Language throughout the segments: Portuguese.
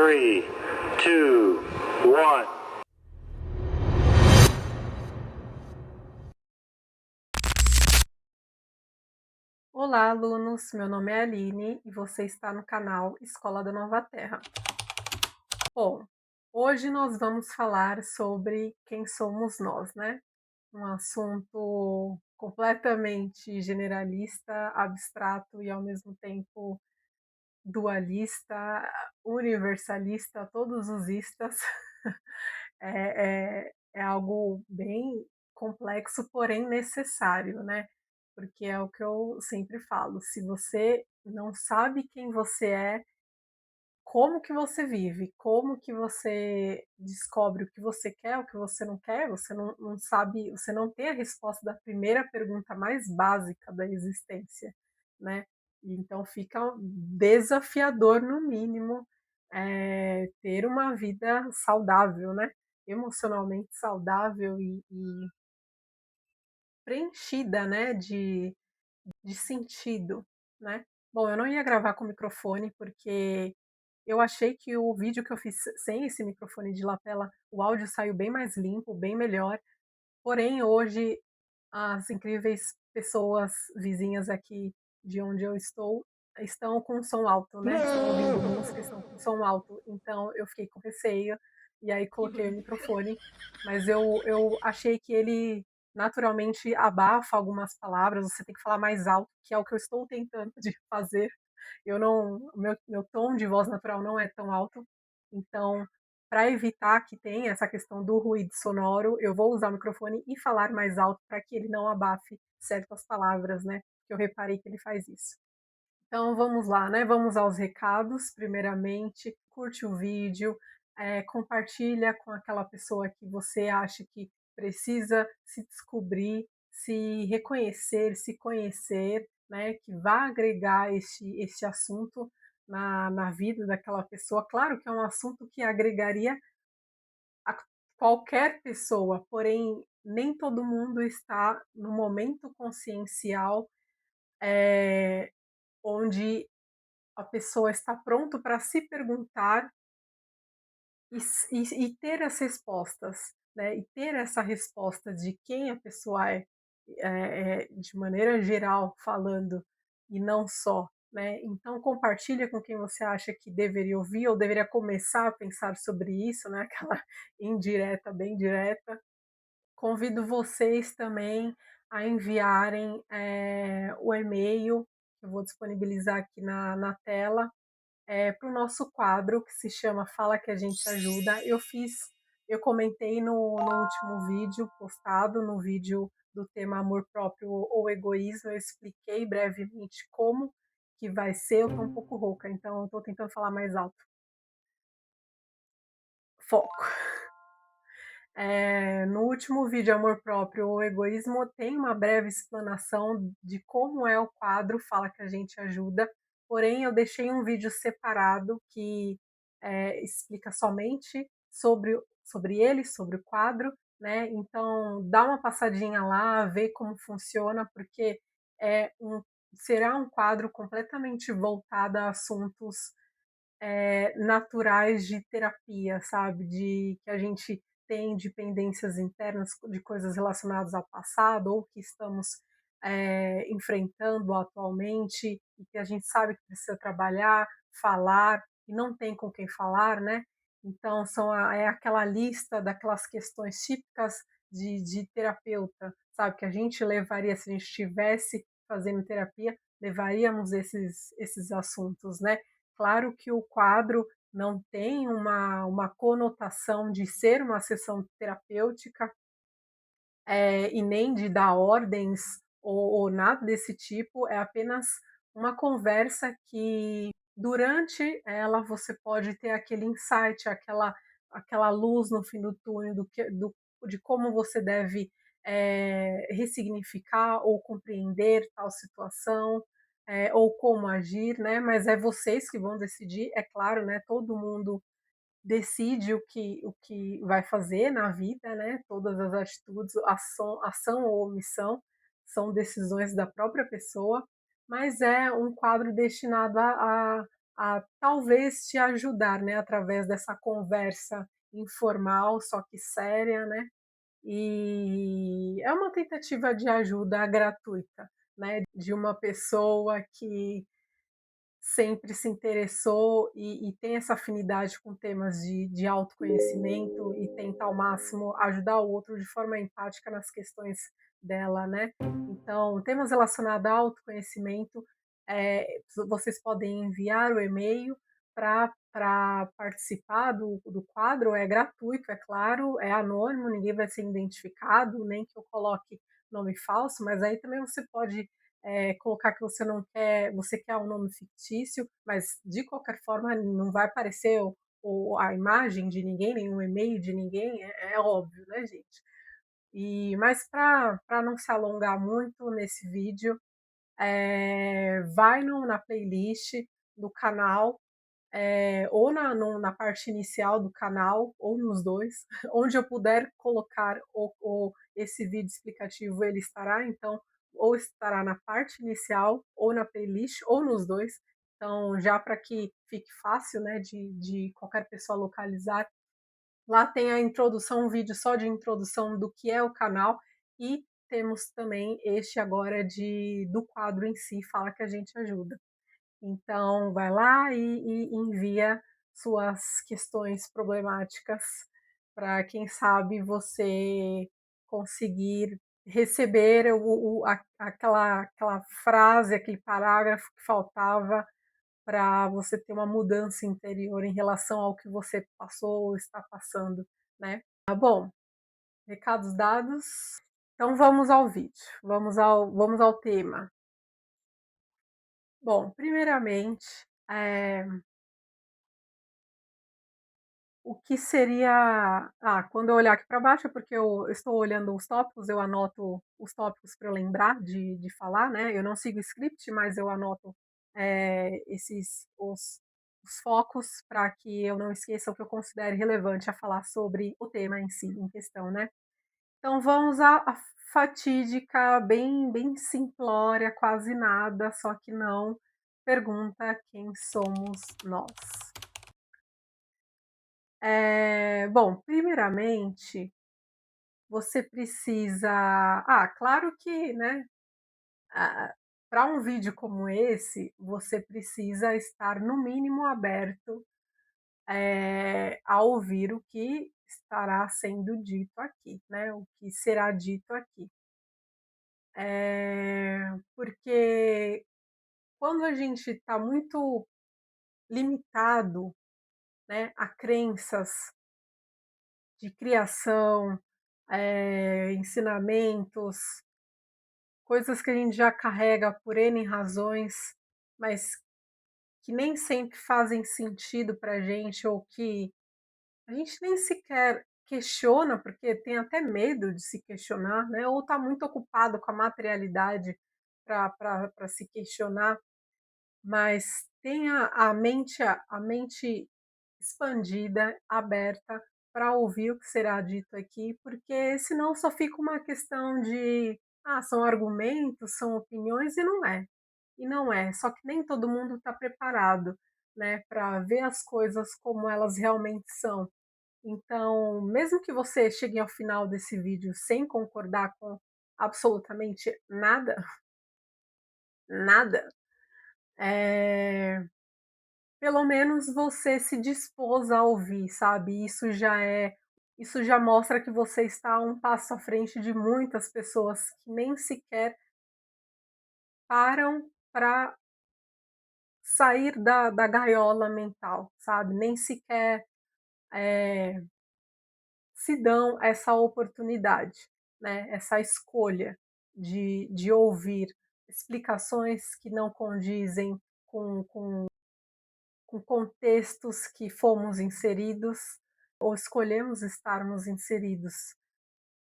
3, 2, 1. Olá, alunos! Meu nome é Aline e você está no canal Escola da Nova Terra. Bom, hoje nós vamos falar sobre quem somos nós, né? Um assunto completamente generalista, abstrato e ao mesmo tempo dualista, universalista, todos os istas. É algo bem complexo, porém necessário, né? Porque é o que eu sempre falo, se você não sabe quem você é, como que você vive, como que você descobre o que você quer, o que você não quer, você não sabe, você não tem a resposta da primeira pergunta mais básica da existência, né? Então fica desafiador, no mínimo, ter uma vida saudável, né? Emocionalmente saudável e preenchida, né? De sentido, né? Bom, eu não ia gravar com o microfone porque eu achei que o vídeo que eu fiz sem esse microfone de lapela, o áudio saiu bem mais limpo, bem melhor. Porém, hoje, as incríveis pessoas vizinhas aqui de onde eu estou estão com som alto, né? Estão ouvindo música, estão com som alto. Então, eu fiquei com receio e aí coloquei o microfone. Mas eu achei que ele naturalmente abafa algumas palavras, você tem que falar mais alto, que é o que eu estou tentando de fazer. Eu não, meu tom de voz natural não é tão alto, então para evitar que tenha essa questão do ruído sonoro, eu vou usar o microfone e falar mais alto para que ele não abafe certas palavras, né? Que eu reparei que ele faz isso. Então vamos lá, né? Vamos aos recados. Primeiramente, curte o vídeo, compartilha com aquela pessoa que você acha que precisa se descobrir, se reconhecer, se conhecer, né? Que vai agregar este assunto na vida daquela pessoa. Claro que é um assunto que agregaria a qualquer pessoa, porém nem todo mundo está no momento consciencial onde a pessoa está pronto para se perguntar e ter as respostas, né? E ter essa resposta de quem a pessoa de maneira geral falando e não só, né? Então compartilha com quem você acha que deveria ouvir ou deveria começar a pensar sobre isso, né? Aquela indireta, bem direta. Convido vocês também a enviarem o e-mail, que eu vou disponibilizar aqui na tela, para o nosso quadro que se chama Fala que a gente ajuda. Eu comentei no último vídeo postado, no vídeo do tema amor próprio ou egoísmo, eu expliquei brevemente como que vai ser. Eu estou um pouco rouca, então eu estou tentando falar mais alto. Foco. No último vídeo Amor Próprio ou Egoísmo, tem uma breve explanação de como é o quadro Fala que a gente ajuda, porém eu deixei um vídeo separado que explica somente sobre ele, sobre o quadro, né? Então dá uma passadinha lá, vê como funciona, porque será um quadro completamente voltado a assuntos naturais de terapia, sabe? De que a gente tem dependências internas de coisas relacionadas ao passado ou que estamos enfrentando atualmente e que a gente sabe que precisa trabalhar, falar e não tem com quem falar, né? Então é aquela lista daquelas questões típicas de terapeuta, sabe? Que a gente levaria se a gente estivesse fazendo terapia, levaríamos esses assuntos, né? Claro que o quadro não tem uma conotação de ser uma sessão terapêutica e nem de dar ordens ou nada desse tipo, é apenas uma conversa que durante ela você pode ter aquele insight, aquela luz no fim do túnel de como você deve ressignificar ou compreender tal situação, ou como agir, né? Mas é vocês que vão decidir, é claro, né? Todo mundo decide o que vai fazer na vida, né? Todas as atitudes, ação ou omissão, são decisões da própria pessoa, mas é um quadro destinado a a talvez te ajudar, né, através dessa conversa informal, só que séria, né, e é uma tentativa de ajuda gratuita, né, de uma pessoa que sempre se interessou e tem essa afinidade com temas de autoconhecimento e tenta ao máximo ajudar o outro de forma empática nas questões dela, né. Então, temas relacionados a autoconhecimento, vocês podem enviar o e-mail para participar do quadro, é gratuito, é claro, é anônimo, ninguém vai ser identificado, nem que eu coloque nome falso, mas aí também você pode colocar que você não quer, você quer um nome fictício, mas de qualquer forma não vai aparecer a imagem de ninguém, nenhum e-mail de ninguém, é óbvio, né, gente? Mas para não se alongar muito nesse vídeo, vai na playlist do canal, ou na parte inicial do canal, ou nos dois, onde eu puder colocar esse vídeo explicativo, ele estará, então, ou estará na parte inicial, ou na playlist, ou nos dois. Então, já para que fique fácil, né, de qualquer pessoa localizar, lá tem a introdução, um vídeo só de introdução do que é o canal, e temos também este agora do quadro em si, Fala que a gente ajuda. Então, vai lá e envia suas questões problemáticas para, quem sabe, você conseguir receber aquela frase, aquele parágrafo que faltava para você ter uma mudança interior em relação ao que você passou ou está passando, né. Tá bom, recados dados, então vamos ao vídeo, vamos ao tema. Bom, primeiramente, eh o que seria, quando eu olhar aqui para baixo é porque eu estou olhando os tópicos, eu anoto os tópicos para eu lembrar de falar, né, eu não sigo script, mas eu anoto, os focos para que eu não esqueça o que eu considere relevante a falar sobre o tema em si, em questão, né. Então vamos à fatídica, bem simplória, quase nada, só que não, pergunta: "Quem somos nós?". Bom, primeiramente, você precisa, claro que, né, para um vídeo como esse, você precisa estar no mínimo aberto, a ouvir o que estará sendo dito aqui, né, o que será dito aqui. Porque quando a gente está muito limitado, né, a crenças de criação, ensinamentos, coisas que a gente já carrega por N razões, mas que nem sempre fazem sentido para gente, ou que a gente nem sequer questiona, porque tem até medo de se questionar, né, ou está muito ocupado com a materialidade para se questionar, mas tenha a mente expandida, aberta para ouvir o que será dito aqui, porque senão só fica uma questão de: são argumentos, são opiniões, e não é. E não é, só que nem todo mundo está preparado, né, para ver as coisas como elas realmente são. Então, mesmo que você chegue ao final desse vídeo sem concordar com absolutamente nada, nada, eh pelo menos você se dispôs a ouvir, sabe, isso já mostra que você está um passo à frente de muitas pessoas que nem sequer param para sair da gaiola mental, sabe, nem sequer, eh, se dão essa oportunidade, né, essa escolha de ouvir explicações que não condizem com contextos que fomos inseridos ou escolhemos estarmos inseridos.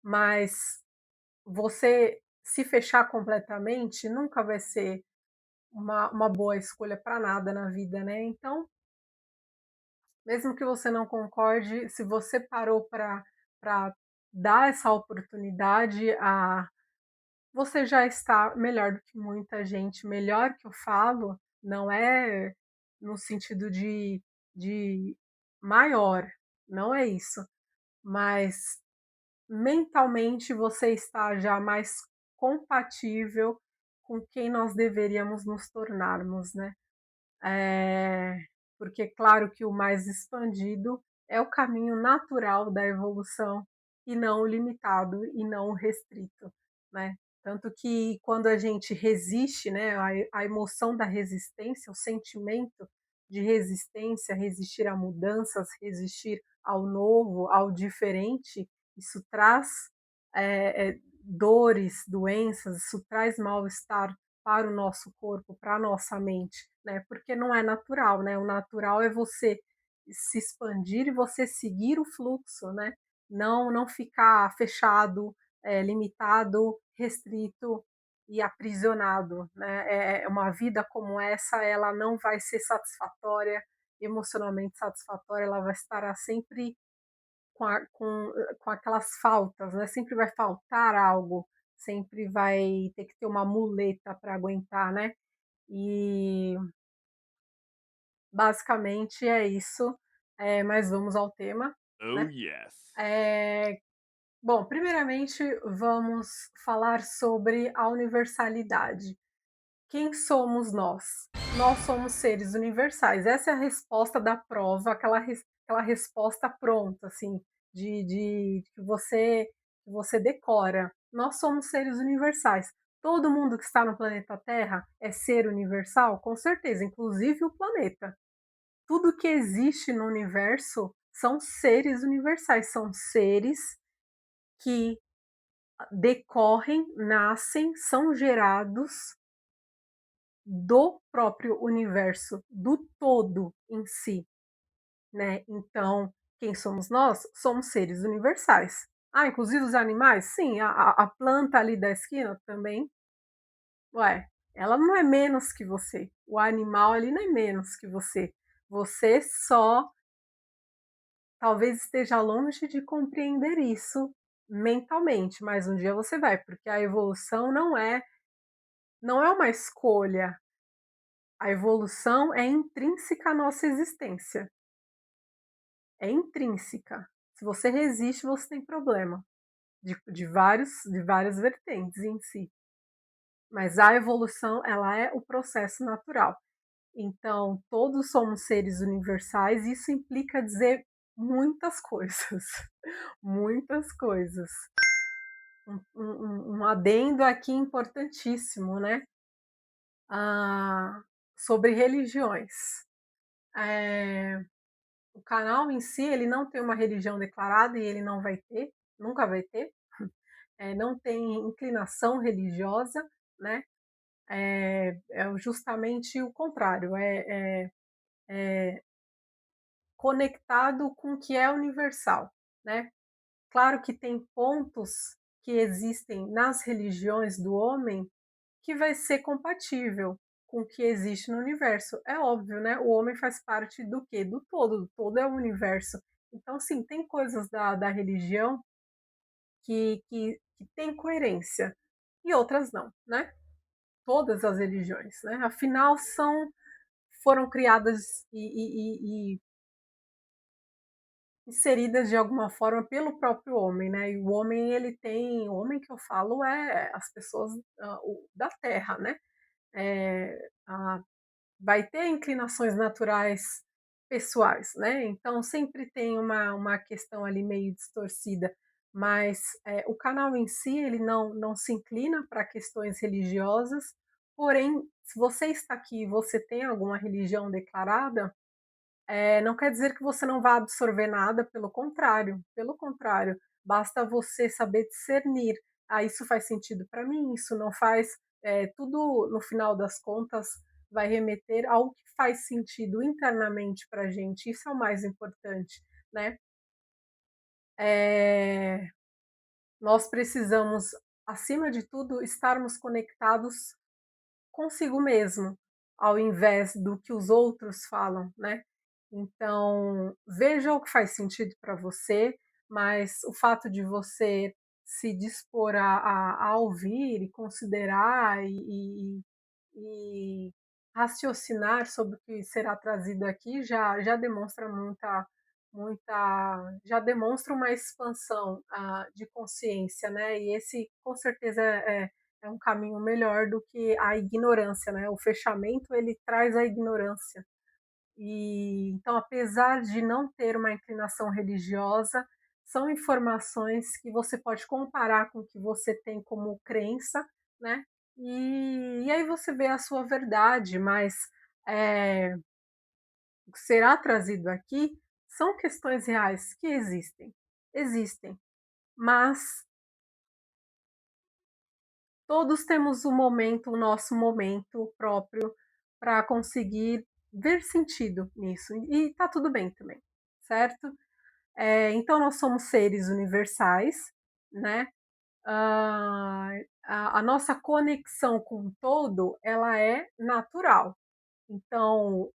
Mas você se fechar completamente nunca vai ser uma boa escolha para nada na vida, né. Então, mesmo que você não concorde, se você parou para dar essa oportunidade, você já está melhor do que muita gente. Melhor que eu falo, não é no sentido de maior, não é isso, mas mentalmente você está já mais compatível com quem nós deveríamos nos tornarmos, né. Eh, Porque claro que o mais expandido é o caminho natural da evolução e não o limitado e não o restrito, né. Tanto que quando a gente resiste, né, a emoção da resistência, o sentimento de resistência, resistir a mudanças, resistir ao novo, ao diferente, isso traz, dores, doenças, isso traz mal-estar para o nosso corpo, para a nossa mente, né, porque não é natural, né, o natural é você se expandir e você seguir o fluxo, né, não ficar fechado, limitado, restrito e aprisionado, né, uma vida como essa, ela não vai ser satisfatória, emocionalmente satisfatória, ela vai estar sempre com aquelas faltas, né, sempre vai faltar algo, sempre vai ter que ter uma muleta para aguentar, né. E basicamente é isso, mas vamos ao tema, Oh, né. yes. Eh, Bom, primeiramente vamos falar sobre a universalidade. Quem somos nós? Nós somos seres universais. Essa é a resposta da prova, aquela resposta pronta, assim, de que você decora. Nós somos seres universais. Todo mundo que está no planeta Terra é ser universal? Com certeza, inclusive o planeta. Tudo que existe no universo são seres universais, são seres que decorrem, nascem, são gerados do próprio universo, do todo em si, né. Então, quem somos nós? Somos seres universais. Ah, inclusive os animais? Sim, a planta ali da esquina também. Ué, ela não é menos que você, o animal ali não é menos que você. Você só talvez esteja longe de compreender isso mentalmente, mas um dia você vai, porque a evolução não é uma escolha, a evolução é intrínseca à nossa existência, é intrínseca. Se você resiste, você tem problema, de várias vertentes em si. Mas a evolução, ela é o processo natural. Então, todos somos seres universais, e isso implica dizer muitas coisas, muitas coisas. Um adendo aqui importantíssimo, né, ah, sobre religiões. Eh, o canal em si, ele não tem uma religião declarada e ele não vai ter, nunca vai ter, não tem inclinação religiosa, né, é justamente o contrário, conectado com o que é universal, né. Claro que tem pontos que existem nas religiões do homem que vai ser compatível com o que existe no universo. É óbvio, né, o homem faz parte do quê? Do todo é o universo. Então, sim, tem coisas da religião que têm coerência e outras não, né. Todas as religiões, né, afinal foram criadas e inseridas de alguma forma pelo próprio homem, né, e o homem ele tem o homem que eu falo é as pessoas, o da terra, né, a vai ter inclinações naturais pessoais, né, então sempre tem uma questão ali meio distorcida, mas, o canal em si ele não se inclina para questões religiosas, porém, se você está aqui e você tem alguma religião declarada, não quer dizer que você não vá absorver nada, pelo contrário, basta você saber discernir: "Ah, isso faz sentido para mim, isso não faz", tudo no final das contas vai remeter ao que faz sentido internamente para a gente, isso é o mais importante, né. Eh, Nós precisamos, acima de tudo, estarmos conectados consigo mesmo, ao invés do que os outros falam, né. Então, veja o que faz sentido para você, mas o fato de você se dispor a ouvir e considerar e raciocinar sobre o que será trazido aqui já demonstra já demonstra uma expansão, de consciência, né, e esse com certeza é um caminho melhor do que a ignorância, né, o fechamento ele traz a ignorância. E então, apesar de não ter uma inclinação religiosa, são informações que você pode comparar com o que você tem como crença, né, e aí você vê a sua verdade, mas, eh, o que será trazido aqui são questões reais que existem, mas todos temos o nosso momento próprio para conseguir ver sentido nisso, e tá tudo bem também, certo? Então nós somos seres universais, né? Ah, a nossa conexão com o todo, ela é natural. Então,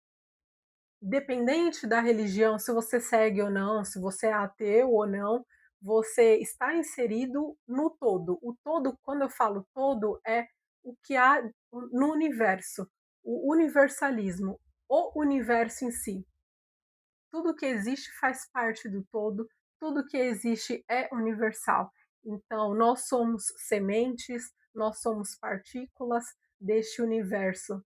independente da religião, se você segue ou não, se você é ateu ou não, você está inserido no todo. O todo, quando eu falo todo, é o que há no universo, o universalismo, o universo em si. Tudo que existe faz parte do todo, tudo que existe é universal. Então, nós somos sementes, nós somos partículas deste universo.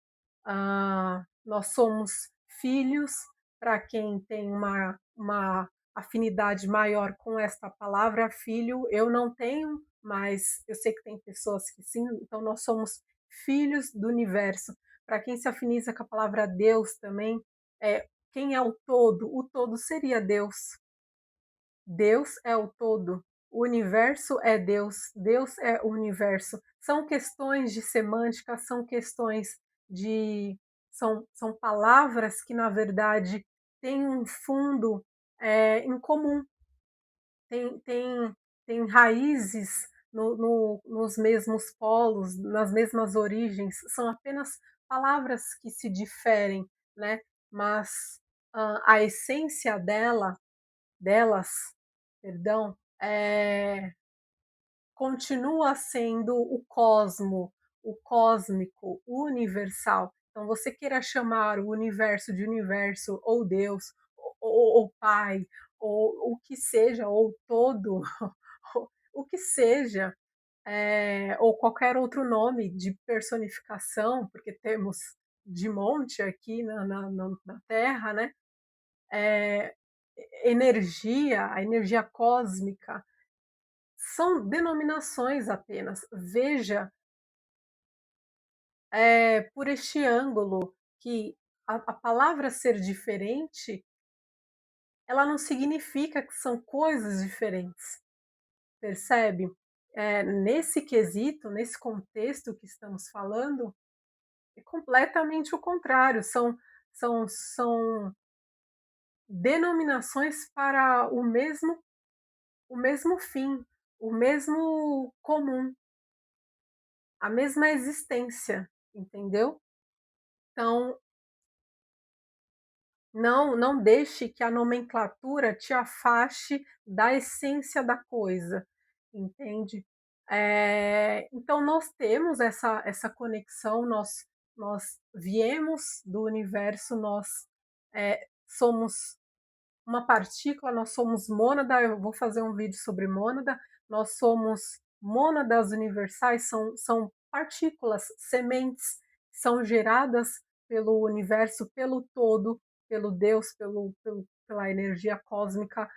Nós somos filhos, para quem tem uma afinidade maior com esta palavra, filho, eu não tenho, mas eu sei que tem pessoas que sim, então nós somos filhos do universo. Para quem se afiniza com a palavra Deus também, quem é o todo seria Deus. Deus é o todo, o universo é Deus, Deus é o universo. São questões de semântica, são questões de. São palavras que, na verdade, têm um fundo em comum, tem raízes nos mesmos polos, nas mesmas origens, são apenas palavras que se diferem, né? Mas a essência delas, perdão, continua sendo o cosmo, o cósmico, o universal. Então, você queira chamar o universo de universo, ou Deus, ou Pai, ou o que seja, ou todo, o que seja, ou qualquer outro nome de personificação, porque temos de monte aqui na Terra, né? É, energia, a energia cósmica, são denominações apenas. Veja, por este ângulo que a palavra ser diferente, ela não significa que são coisas diferentes, percebe? Nesse quesito, nesse contexto que estamos falando, é completamente o contrário. São denominações para o mesmo fim, o mesmo comum, a mesma existência, entendeu? Então, não deixe que a nomenclatura te afaste da essência da coisa, entende? Então nós temos essa conexão, nós viemos do universo, nós somos uma partícula, nós somos mônada, eu vou fazer um vídeo sobre mônada, nós somos mônadas universais, são partículas, sementes, são geradas pelo universo, pelo todo, pelo Deus, pela energia cósmica,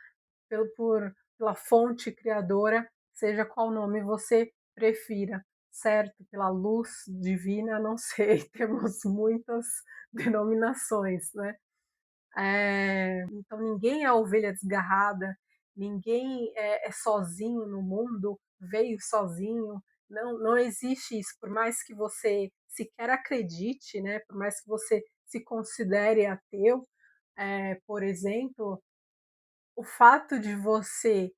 pela fonte criadora, seja qual nome você prefira, certo? Pela luz divina, não sei, temos muitas denominações, né? Então ninguém é ovelha desgarrada, ninguém é sozinho no mundo, veio sozinho, não existe isso, por mais que você sequer acredite, né, por mais que você se considere ateu, por exemplo, o fato de você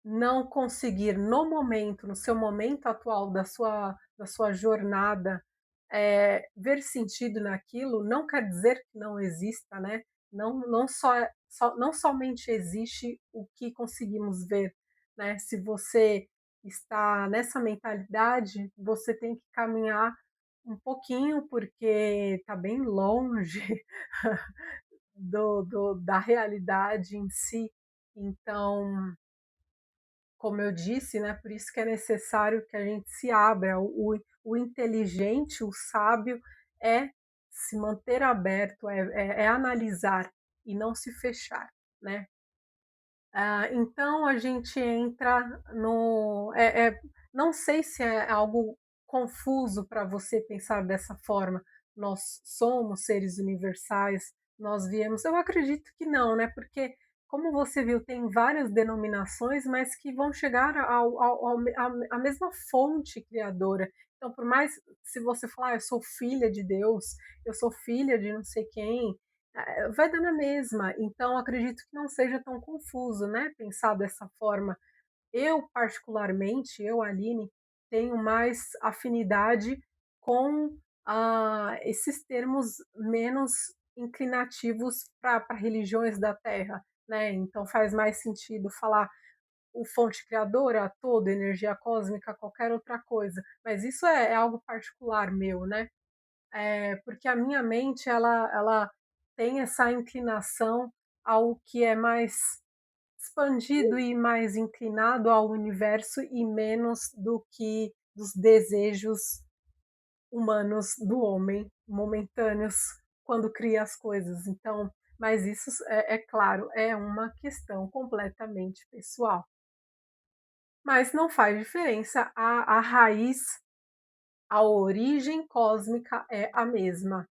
não conseguir no momento, no seu momento atual da sua jornada, ver sentido naquilo, não quer dizer que não exista, né? Não somente existe o que conseguimos ver, né? Se você está nessa mentalidade, você tem que caminhar um pouquinho, porque está bem longe da realidade em si. Então, como eu disse, né, por isso que é necessário que a gente se abra. O inteligente, o sábio, é se manter aberto, é analisar e não se fechar, né? Então a gente entra no. Não sei se é algo confuso para você pensar dessa forma. Nós somos seres universais, nós viemos. Eu acredito que não, né? Porque, como você viu, tem várias denominações, mas que vão chegar à mesma fonte criadora. Então, por mais se você falar, eu sou filha de Deus, eu sou filha de não sei quem, vai dar na mesma. Então, acredito que não seja tão confuso, né, pensar dessa forma. Eu, particularmente, eu, Aline, tenho mais afinidade com esses termos menos inclinativos para religiões da Terra, né? Então, faz mais sentido falar o fonte criadora, toda energia cósmica, qualquer outra coisa. Mas isso é algo particular meu, né? Porque a minha mente ela tem essa inclinação ao que é mais expandido e mais inclinado ao universo e menos do que dos desejos humanos do homem, momentâneos, quando cria as coisas. Então, mas isso é claro, é uma questão completamente pessoal. Mas não faz diferença, a raiz, a origem cósmica é a mesma.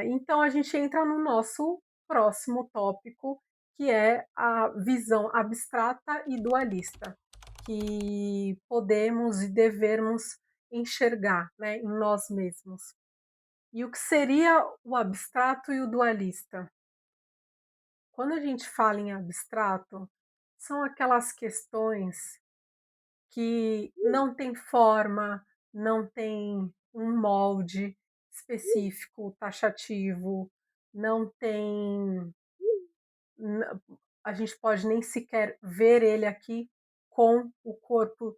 Então a gente entra no nosso próximo tópico, que é a visão abstrata e dualista, que podemos e devemos enxergar, né, em nós mesmos. E o que seria o abstrato e o dualista? Quando a gente fala em abstrato, são aquelas questões que não tem forma, não tem um molde específico, taxativo, não tem. A gente pode nem sequer ver ele aqui com o corpo,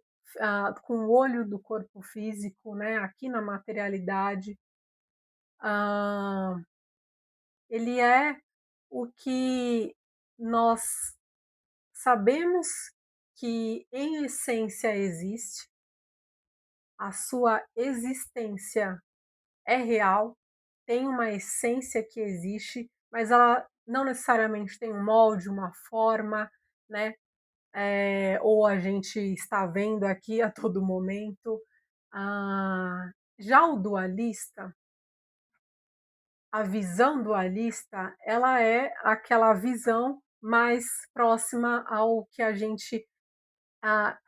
com o olho do corpo físico, né? Aqui na materialidade. Ah, ele é o que nós sabemos que em essência existe, a sua existência é real, tem uma essência que existe, mas ela não necessariamente tem um molde, uma forma, né? Ou a gente está vendo aqui a todo momento. Já o dualista, a visão dualista, ela é aquela visão mais próxima ao que a gente ah,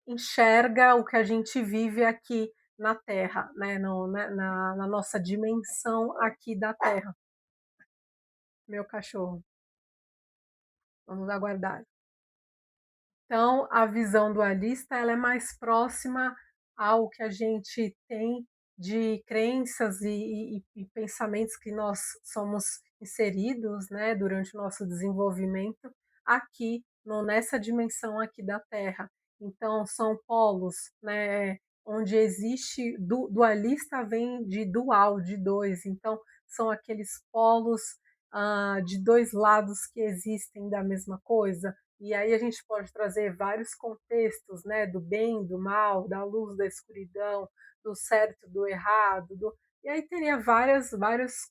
enxerga, o que a gente vive aqui na Terra, né? Na nossa dimensão aqui da Terra. Meu cachorro, vamos aguardar. Então, a visão dualista ela é mais próxima ao que a gente tem de crenças e pensamentos que nós somos inseridos, né, durante o nosso desenvolvimento aqui nessa dimensão aqui da Terra. Então, são polos, né, onde existe dualista vem de dual, de dois. Então, são aqueles polos de dois lados que existem da mesma coisa. E aí a gente pode trazer vários contextos, né, do bem, do mal, da luz, da escuridão, do certo, do errado, e aí teria vários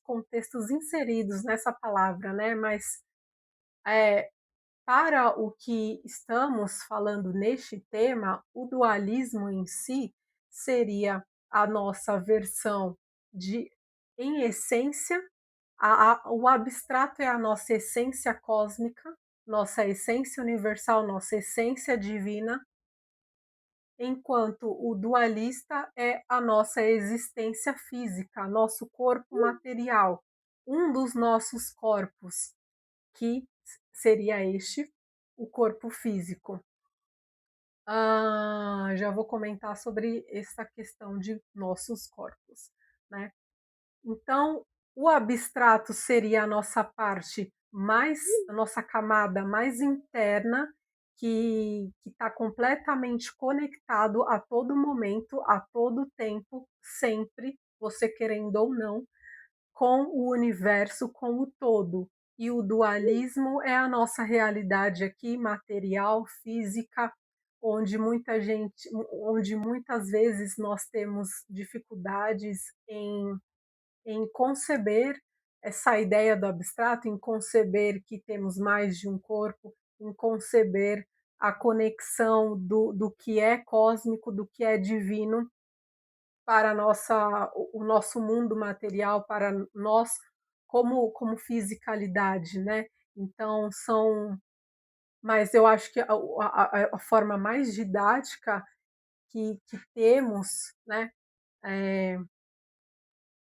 contextos inseridos nessa palavra, né, mas é, para o que estamos falando neste tema, o dualismo em si seria a nossa versão de, em essência, o abstrato é a nossa essência cósmica, nossa essência universal, nossa essência divina, enquanto o dualista é a nossa existência física, nosso corpo material, um dos nossos corpos, que seria este, o corpo físico. Já vou comentar sobre essa questão de nossos corpos, né? Então, o abstrato seria a nossa parte mais, a nossa camada mais interna, que está completamente conectado a todo momento, a todo tempo, sempre, você querendo ou não, com o universo como todo. E o dualismo é a nossa realidade aqui, material, física, onde muitas vezes nós temos dificuldades em conceber essa ideia do abstrato, em conceber que temos mais de um corpo, em conceber a conexão do que é cósmico, do que é divino para o nosso mundo material, para nós como fisicalidade, né? Então são, mas eu acho que a forma mais didática que temos, né,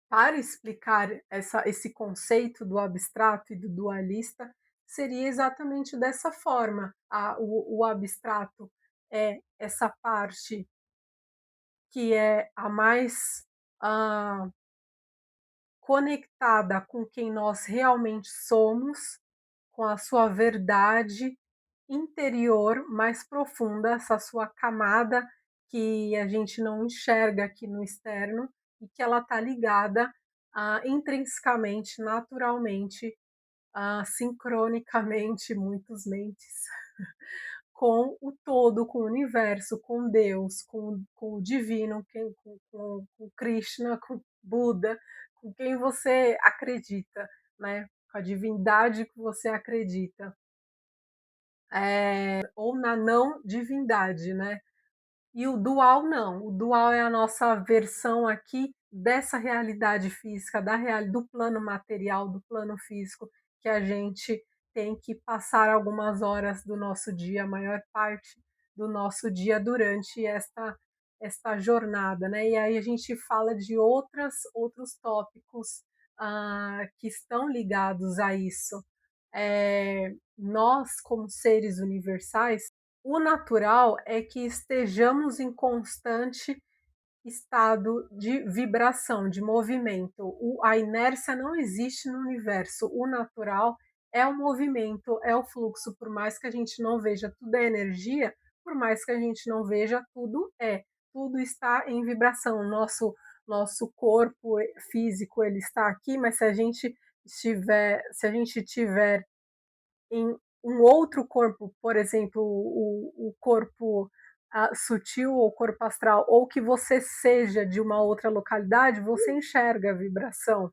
para explicar esse conceito do abstrato e do dualista seria exatamente dessa forma. O abstrato é essa parte que é a mais ah, conectada com quem nós realmente somos, com a sua verdade interior mais profunda, essa sua camada que a gente não enxerga aqui no externo e que ela está ligada intrinsecamente, naturalmente, sincronicamente, muitos mentes, com o todo, com o universo, com Deus, com o divino, com Krishna, com Buda, com quem você acredita, né? Com a divindade que você acredita, ou na não divindade, né? E o dual não, o dual é a nossa versão aqui dessa realidade física, do plano material, do plano físico, que a gente tem que passar algumas horas do nosso dia, a maior parte do nosso dia durante esta jornada, né? E aí a gente fala de outros tópicos que estão ligados a isso. Nós, como seres universais, o natural é que estejamos em constante estado de vibração, de movimento. A inércia não existe no universo. O natural é o movimento, é o fluxo. Por mais que a gente não veja, tudo é energia, por mais que a gente não veja, tudo é. Tudo está em vibração. Nosso corpo físico ele está aqui, mas se a gente tiver em um outro corpo, por exemplo, o corpo sutil ou corpo astral, ou que você seja de uma outra localidade, você enxerga a vibração.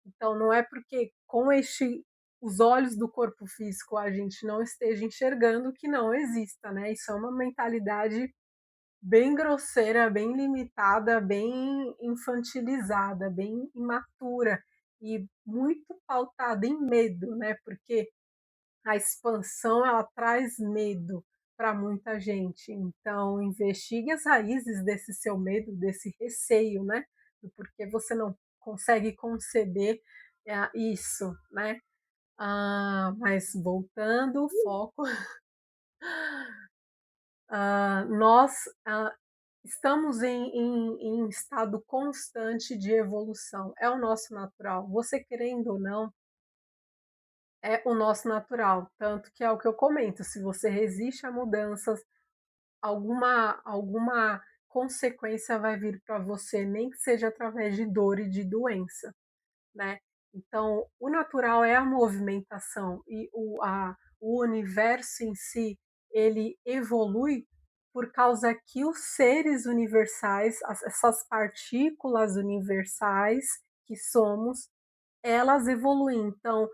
Então, não é porque os olhos do corpo físico a gente não esteja enxergando que não exista, né? Isso é uma mentalidade bem grosseira, bem limitada, bem infantilizada, bem imatura e muito pautada em medo, né? Porque a expansão ela traz medo para muita gente. Então, investigue as raízes desse seu medo, desse receio, né? Do porquê você não consegue conceber isso, né? Mas voltando, foco, nós estamos em estado constante de evolução, é o nosso natural. Você querendo ou não, é o nosso natural, tanto que é o que eu comento, se você resiste a mudanças, alguma consequência vai vir para você, nem que seja através de dor e de doença, né. Então, o natural é a movimentação e o universo em si, ele evolui por causa que os seres universais, essas partículas universais que somos, elas evoluem. Então,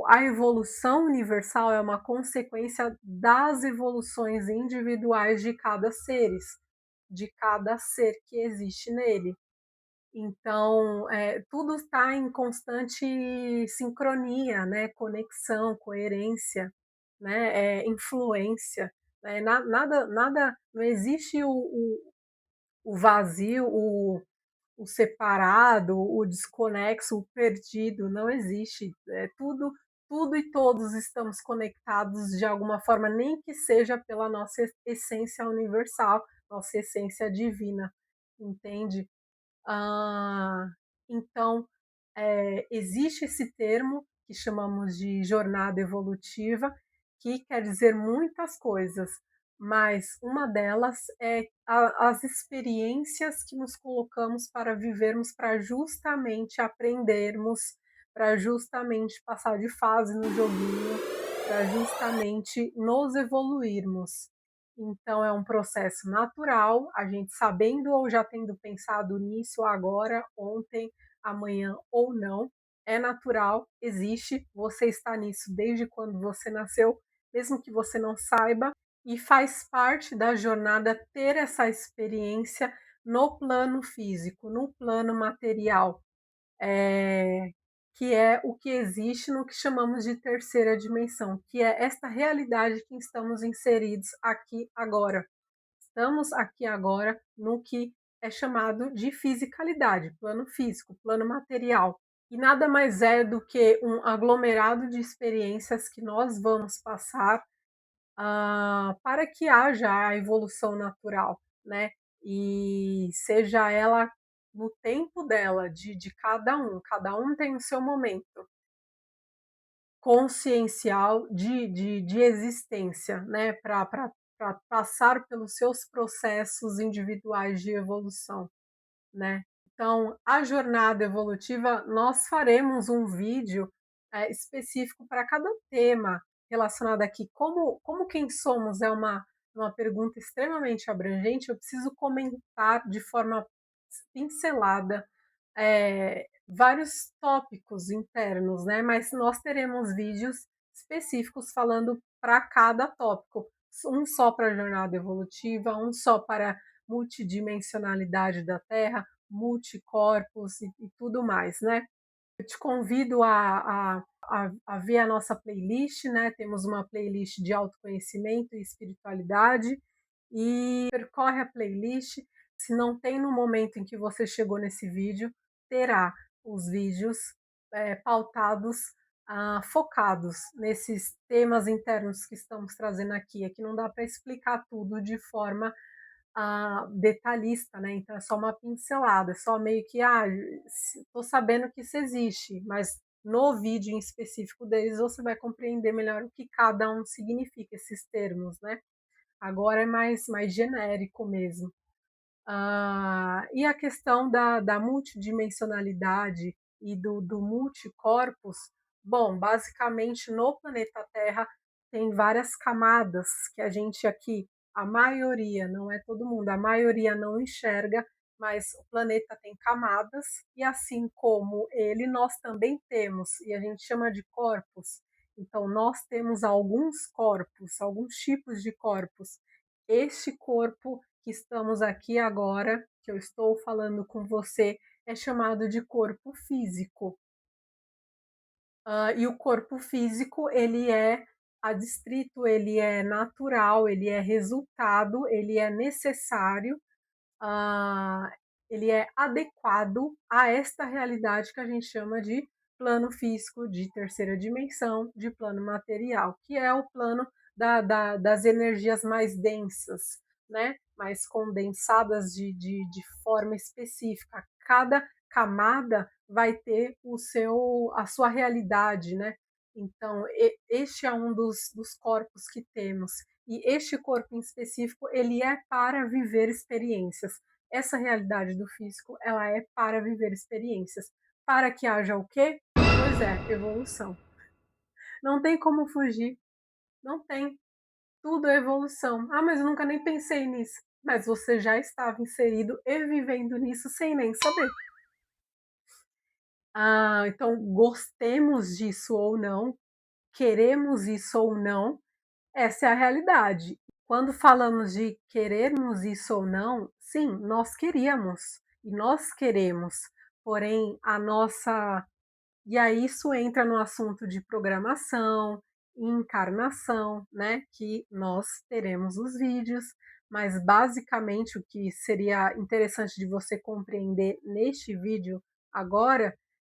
a evolução universal é uma consequência das evoluções individuais de cada ser que existe nele. Então, tudo está em constante sincronia, né? Conexão, coerência, né? Influência. Né? Nada, não existe o vazio, o separado, o desconexo, o perdido, não existe. É tudo e todos estamos conectados de alguma forma, nem que seja pela nossa essência universal, nossa essência divina, entende? Ah, então, existe esse termo que chamamos de jornada evolutiva, que quer dizer muitas coisas, mas uma delas é as experiências que nos colocamos para vivermos, para justamente aprendermos, para justamente passar de fase no joguinho, para justamente nos evoluirmos. Então é um processo natural, a gente sabendo ou já tendo pensado nisso agora, ontem, amanhã ou não, é natural, existe, você está nisso desde quando você nasceu, mesmo que você não saiba, e faz parte da jornada ter essa experiência no plano físico, no plano material, que é o que existe no que chamamos de terceira dimensão, que é esta realidade que estamos inseridos aqui agora. Estamos aqui agora no que é chamado de fisicalidade, plano físico, plano material. E nada mais é do que um aglomerado de experiências que nós vamos passar para que haja a evolução natural, né? E seja ela no tempo dela, de cada um tem o seu momento consciencial de existência, né? Para passar pelos seus processos individuais de evolução, né? Então, a jornada evolutiva, nós faremos um vídeo específico para cada tema relacionado aqui. Como quem somos é uma pergunta extremamente abrangente, eu preciso comentar de forma pincelada vários tópicos internos, né? Mas nós teremos vídeos específicos falando para cada tópico. Um só para a jornada evolutiva, um só para multidimensionalidade da Terra, multicorpos e tudo mais, né? Eu te convido a ver a nossa playlist, né? Temos uma playlist de autoconhecimento e espiritualidade, e percorre a playlist. Se não tem no momento em que você chegou nesse vídeo, terá os vídeos pautados, focados nesses temas internos que estamos trazendo aqui. Aqui não dá para explicar tudo de forma detalhista, né? Então é só uma pincelada, é só meio que, estou sabendo que isso existe, mas no vídeo em específico deles você vai compreender melhor o que cada um significa, esses termos, né? Agora é mais genérico mesmo. E a questão da multidimensionalidade e do multicorpos, bom, basicamente no planeta Terra tem várias camadas que a gente aqui, a maioria, não é todo mundo, a maioria não enxerga, mas o planeta tem camadas, e assim como ele, nós também temos, e a gente chama de corpos. Então, nós temos alguns corpos, alguns tipos de corpos. Este corpo que estamos aqui agora, que eu estou falando com você, é chamado de corpo físico. E o corpo físico, ele é adstrito, ele é natural, ele é resultado, ele é necessário, ah, ele é adequado a esta realidade que a gente chama de plano físico, de terceira dimensão, de plano material, que é o plano das energias mais densas, né? Mais condensadas de forma específica. Cada camada vai ter a sua realidade, né? Então, este é um dos corpos que temos. E este corpo em específico, ele é para viver experiências. Essa realidade do físico, ela é para viver experiências. Para que haja o quê? Pois é, evolução. Não tem como fugir. Não tem. Tudo é evolução. Mas eu nunca nem pensei nisso. Mas você já estava inserido e vivendo nisso sem nem saber. Então, gostemos disso ou não, queremos isso ou não, essa é a realidade. Quando falamos de querermos isso ou não, sim, nós queríamos e nós queremos, porém a nossa. E aí isso entra no assunto de programação, encarnação, né? Que nós teremos os vídeos, mas basicamente o que seria interessante de você compreender neste vídeo agora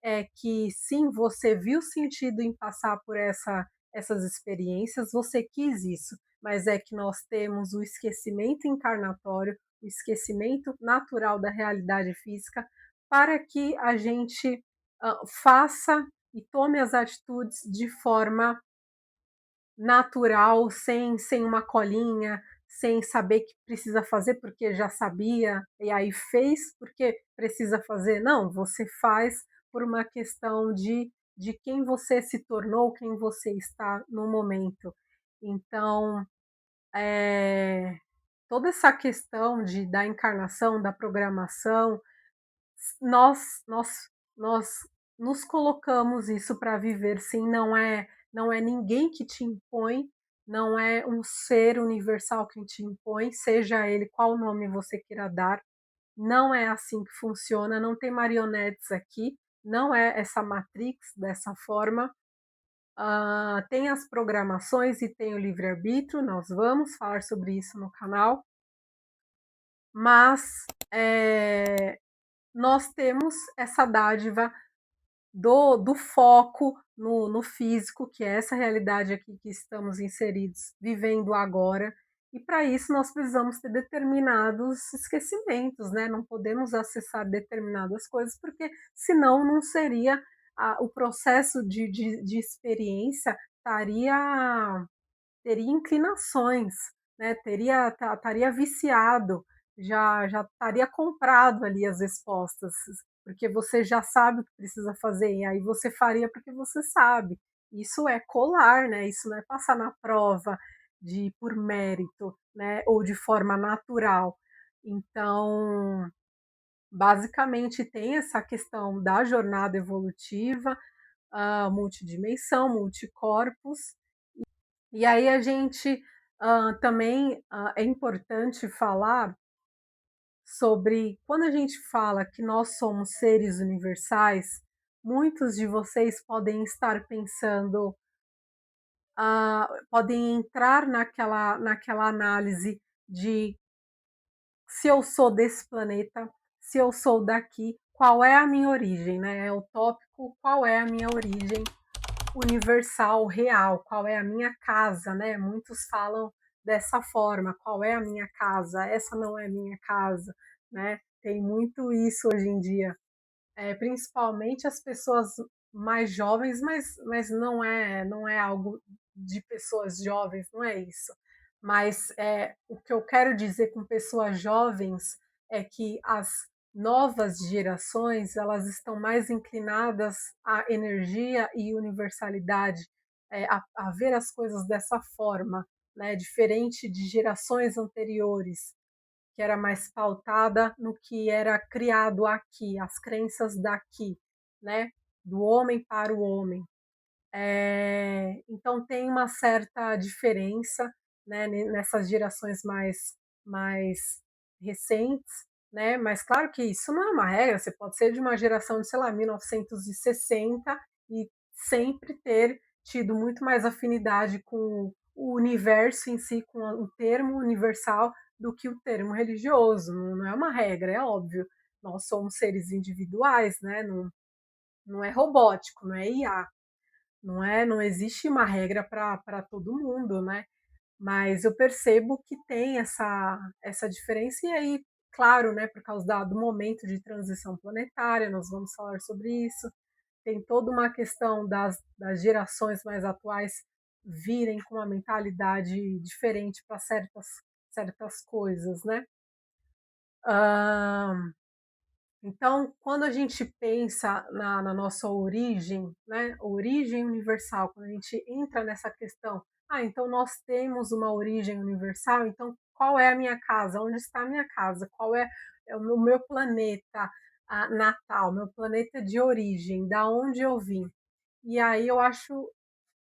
é que sim, você viu sentido em passar por essas experiências, você quis isso, mas é que nós temos o esquecimento encarnatório, o esquecimento natural da realidade física, para que a gente faça e tome as atitudes de forma natural, sem uma colinha, sem saber que precisa fazer porque já sabia, e aí fez porque precisa fazer. Não, você faz por uma questão de quem você se tornou, quem você está no momento. Então, toda essa questão da encarnação, da programação, nós nós nós nos colocamos isso para viver, sim, não é ninguém que te impõe, não é um ser universal que te impõe, seja ele qual nome você queira dar, não é assim que funciona, não tem marionetes aqui, não é essa matrix dessa forma. Tem as programações e tem o livre-arbítrio, nós vamos falar sobre isso no canal, mas, nós temos essa dádiva do foco no físico, que é essa realidade aqui que estamos inseridos, vivendo agora, e para isso nós precisamos ter determinados esquecimentos, né, não podemos acessar determinadas coisas, porque senão não seria o processo de experiência estaria teria inclinações, né, estaria viciado, já estaria comprado ali as respostas, porque você já sabe o que precisa fazer, e aí você faria porque você sabe. Isso é colar, né, isso não é passar na prova por mérito, né, ou de forma natural. Então, basicamente tem essa questão da jornada evolutiva, multidimensão, multicorpos, e aí a gente, também, é importante falar sobre quando a gente fala que nós somos seres universais, muitos de vocês podem estar pensando, podem entrar naquela análise de se eu sou desse planeta, se eu sou daqui, qual é a minha origem, né? É o tópico qual é a minha origem universal, real, qual é a minha casa, né? Muitos falam dessa forma, qual é a minha casa? Essa não é minha casa, né? Tem muito isso hoje em dia, principalmente as pessoas mais jovens, mas não é algo de pessoas jovens, não é isso. Mas o que eu quero dizer com pessoas jovens é que as novas gerações elas estão mais inclinadas à energia e universalidade, a ver as coisas dessa forma, né, diferente de gerações anteriores que era mais pautada no que era criado aqui, as crenças daqui, né, do homem para o homem. Então tem uma certa diferença, né, nessas gerações mais recentes, né, mas claro que isso não é uma regra, você pode ser de uma geração de, sei lá, 1960 e sempre ter tido muito mais afinidade com o universo em si, com o termo universal, do que o termo religioso, não é uma regra, é óbvio. Nós somos seres individuais, né, não é robótico, não é IA. Não existe uma regra para todo mundo, né? Mas eu percebo que tem essa diferença, e aí, claro, né, por causa do momento de transição planetária, nós vamos falar sobre isso. Tem toda uma questão das gerações mais atuais virem com uma mentalidade diferente para certas coisas, né? Ah, então, quando a gente pensa na nossa origem, né, origem universal, quando a gente entra nessa questão, então nós temos uma origem universal, então qual é a minha casa? Onde está a minha casa? Qual é o meu planeta natal, meu planeta de origem, da onde eu vim? E aí eu acho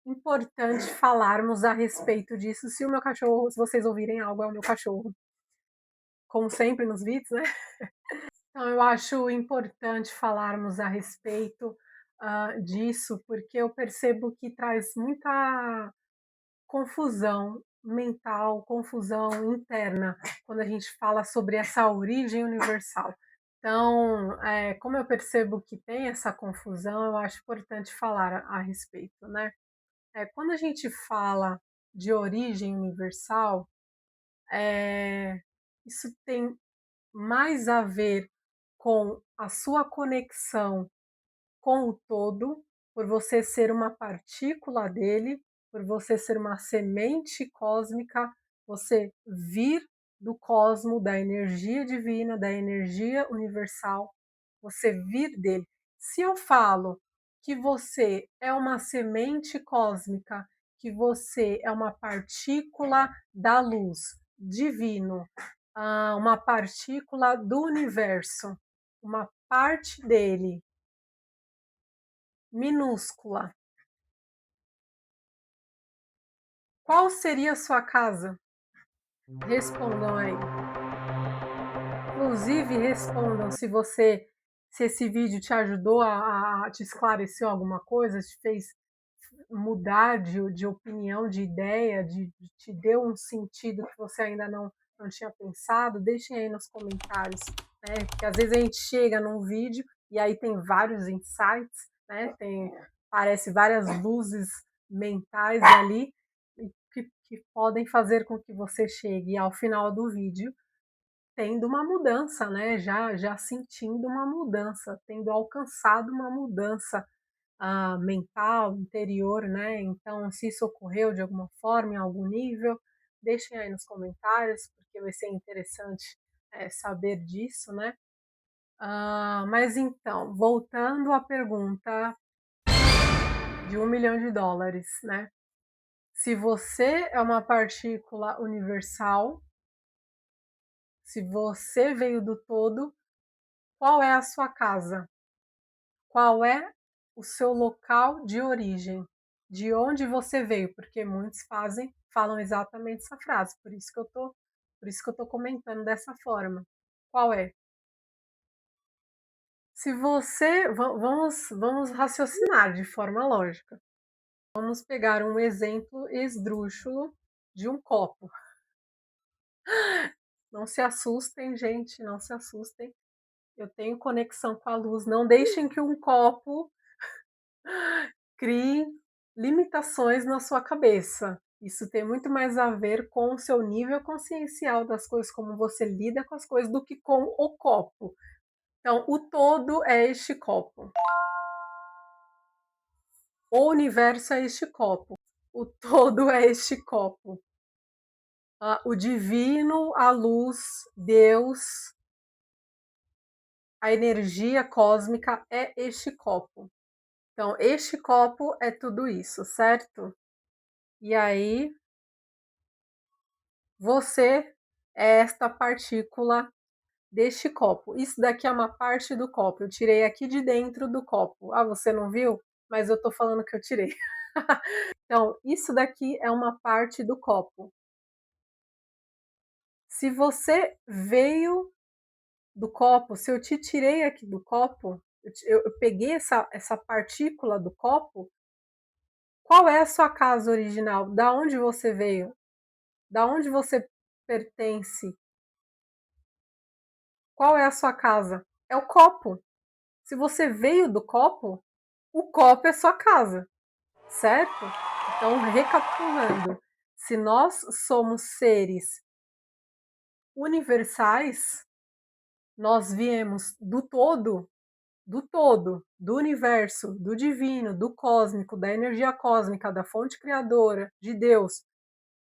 importante falarmos a respeito disso. Se o meu cachorro, se vocês ouvirem algo, é o meu cachorro, como sempre nos vídeos, né? Então, eu acho importante falarmos a respeito, disso, porque eu percebo que traz muita confusão mental, confusão interna, quando a gente fala sobre essa origem universal. Então, como eu percebo que tem essa confusão, eu acho importante falar a respeito, né. Quando a gente fala de origem universal, isso tem mais a ver com a sua conexão com o todo, por você ser uma partícula dele, por você ser uma semente cósmica, você vir do cosmo, da energia divina, da energia universal, você vir dele. Se eu falo que você é uma semente cósmica, que você é uma partícula da luz divino, uma partícula do universo, uma parte dele, minúscula. Qual seria a sua casa? Respondam aí. Inclusive, respondam se esse vídeo te ajudou a te esclareceu alguma coisa, te fez mudar de opinião, de ideia, te deu um sentido que você ainda não tinha pensado. Deixem aí nos comentários, né? Porque às vezes a gente chega num vídeo e aí tem vários insights, né? Parece várias luzes mentais ali que podem fazer com que você chegue ao final do vídeo tendo uma mudança, né? Já sentindo uma mudança, tendo alcançado uma mudança mental, interior, né? Então, se isso ocorreu de alguma forma, em algum nível, deixem aí nos comentários, porque vai ser interessante saber disso, né? Mas então, voltando à pergunta de US$ 1 milhão, né? Se você é uma partícula universal, se você veio do todo, qual é a sua casa? Qual é o seu local de origem? De onde você veio? Porque muitos falam exatamente essa frase, por isso que eu tô comentando dessa forma. Qual é? Se você, vamos raciocinar de forma lógica. Vamos pegar um exemplo esdrúxulo de um copo. Não se assustem, gente, não se assustem. Eu tenho conexão com a luz. Não deixem que um copo crie limitações na sua cabeça. Isso tem muito mais a ver com o seu nível consciencial das coisas, como você lida com as coisas, do que com o copo. Então, o todo é este copo. O universo é este copo. O todo é este copo. O divino, a luz, Deus, a energia cósmica é este copo. Então, este copo é tudo isso, certo? E aí, você é esta partícula deste copo. Isso daqui é uma parte do copo. Eu tirei aqui de dentro do copo. Você não viu? Mas eu tô falando que eu tirei. Então, isso daqui é uma parte do copo. Se você veio do copo, se eu te tirei aqui do copo, eu peguei essa partícula do copo, qual é a sua casa original? Da onde você veio? Da onde você pertence? Qual é a sua casa? É o copo. Se você veio do copo, o copo é sua casa, certo? Então, recapitulando, se nós somos seres universais, nós viemos do universo, do divino, do cósmico, da energia cósmica, da fonte criadora, de Deus,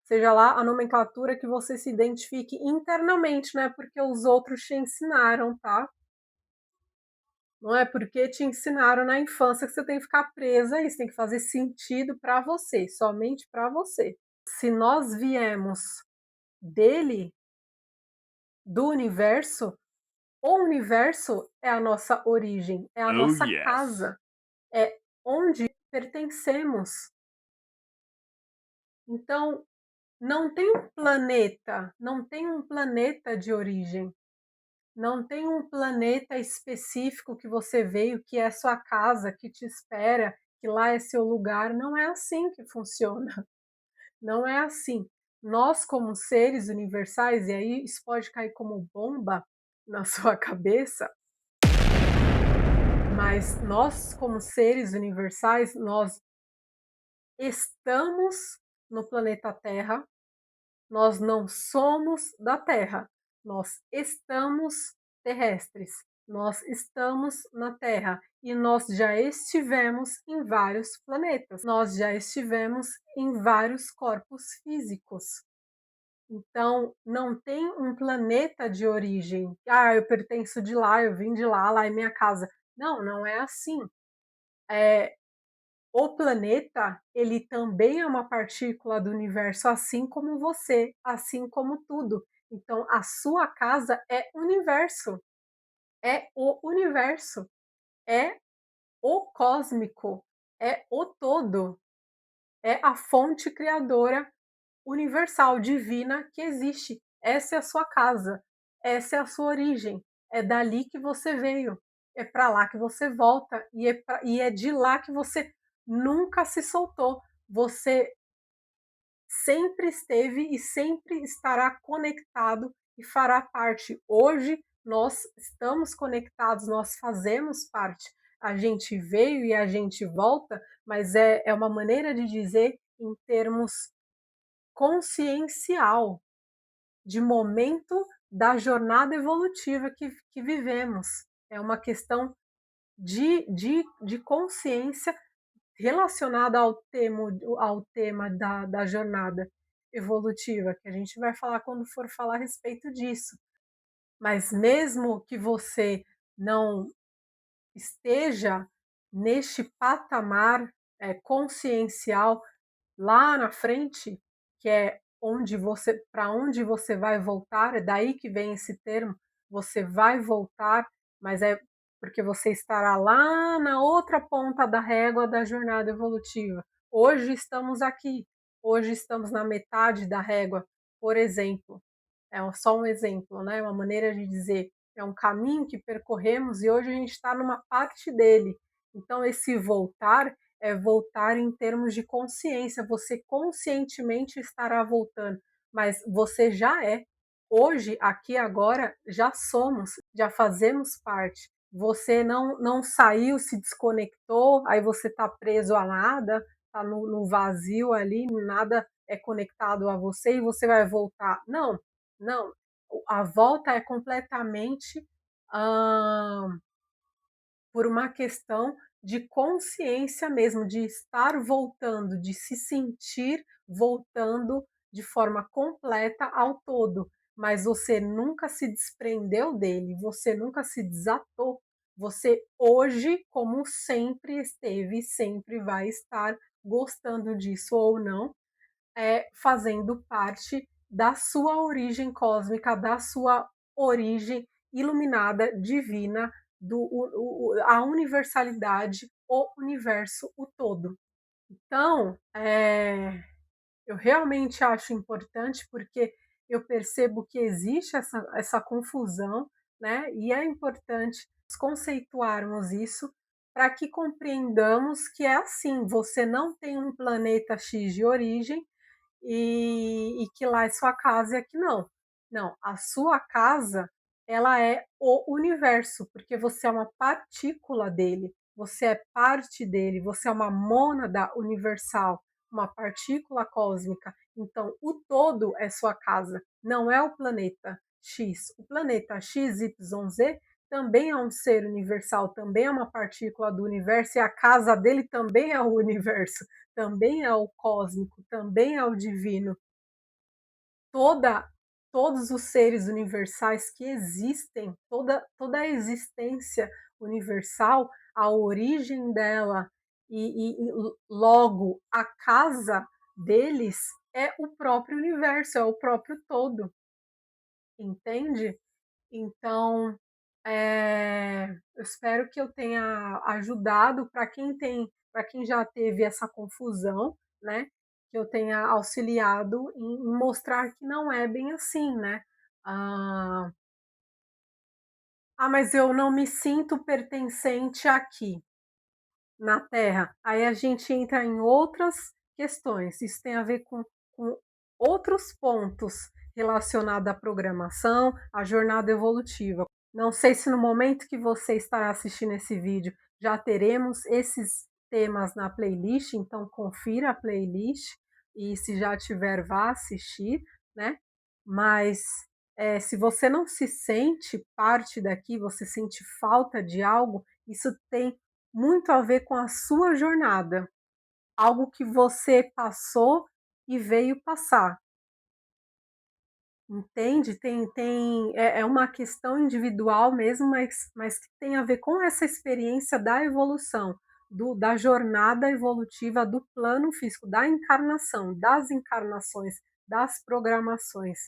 seja lá a nomenclatura que você se identifique internamente, não é porque os outros te ensinaram, tá? Não é porque te ensinaram na infância que você tem que ficar presa a isso, tem que fazer sentido para você, somente para você. Se nós viemos dele, do universo, o universo é a nossa origem, é a nossa casa, é onde pertencemos. Então, não tem um planeta de origem. Não tem um planeta específico que você veio, que é sua casa, que te espera, que lá é seu lugar. Não é assim que funciona. Não é assim. Nós, como seres universais, e aí isso pode cair como bomba na sua cabeça, mas nós, como seres universais, nós estamos no planeta Terra, nós não somos da Terra, nós estamos terrestres, nós estamos na Terra e nós já estivemos em vários planetas, nós já estivemos em vários corpos físicos. Então, não tem um planeta de origem. Ah, eu pertenço de lá, eu vim de lá, lá é minha casa. Não, não é assim. O planeta, ele também é uma partícula do universo, assim como você, assim como tudo. Então, a sua casa é universo, é o universo, é o cósmico, é o todo, é a fonte criadora universal, divina que existe. Essa é a sua casa, essa é a sua origem, é dali que você veio, é para lá que você volta e é de lá que você nunca se soltou. Você sempre esteve e sempre estará conectado e fará parte. Hoje nós estamos conectados, nós fazemos parte. A gente veio e a gente volta, mas é uma maneira de dizer em termos consciencial, de momento da jornada evolutiva que vivemos. É uma questão de consciência relacionada ao tema da jornada evolutiva, que a gente vai falar quando for falar a respeito disso. Mas mesmo que você não esteja neste patamar consciencial lá na frente, que é para onde você vai voltar, é daí que vem esse termo, você vai voltar, mas é porque você estará lá na outra ponta da régua da jornada evolutiva. Hoje estamos aqui, hoje estamos na metade da régua, por exemplo. Só um exemplo, né? Uma maneira de dizer, é um caminho que percorremos e hoje a gente está numa parte dele. Então, esse voltar é voltar em termos de consciência. Você conscientemente estará voltando, mas você já é. Hoje, aqui agora, já somos, já fazemos parte. Você não saiu, se desconectou, aí você está preso a nada, está no vazio ali, nada é conectado a você e você vai voltar. Não, não. A volta é completamente ah, por uma questão de consciência mesmo, de estar voltando, de se sentir voltando de forma completa ao todo. Mas você nunca se desprendeu dele, você nunca se desatou. Você hoje, como sempre esteve, sempre vai estar gostando disso ou não, fazendo parte da sua origem cósmica, da sua origem iluminada, divina, a universalidade, o universo, o todo. Então, eu realmente acho importante porque eu percebo que existe essa confusão, né? E é importante conceituarmos isso para que compreendamos que é assim: você não tem um planeta X de origem e que lá é sua casa e aqui não. Não, a sua casa, ela é o universo, porque você é uma partícula dele, você é parte dele, você é uma mônada universal, uma partícula cósmica. Então, o todo é sua casa, não é o planeta X. O planeta X, Y, Z também é um ser universal, também é uma partícula do universo e a casa dele também é o universo, também é o cósmico, também é o divino. Toda, todos os seres universais que existem, toda a existência universal, a origem dela e logo a casa deles é o próprio universo, é o próprio todo, entende? Então, eu espero que eu tenha ajudado para quem já teve essa confusão, né? Que eu tenha auxiliado em mostrar que não é bem assim, né? Ah, mas eu não me sinto pertencente aqui na Terra. Aí a gente entra em outras questões. Isso tem a ver com outros pontos relacionados à programação, à jornada evolutiva. Não sei se no momento que você estará assistindo esse vídeo já teremos esses temas na playlist, então confira a playlist e se já tiver, vá assistir, né? Mas se você não se sente parte daqui, você sente falta de algo, isso tem muito a ver com a sua jornada, algo que você passou e veio passar. Entende? É uma questão individual mesmo, mas que tem a ver com essa experiência da evolução, da jornada evolutiva do plano físico, da encarnação, das encarnações, das programações,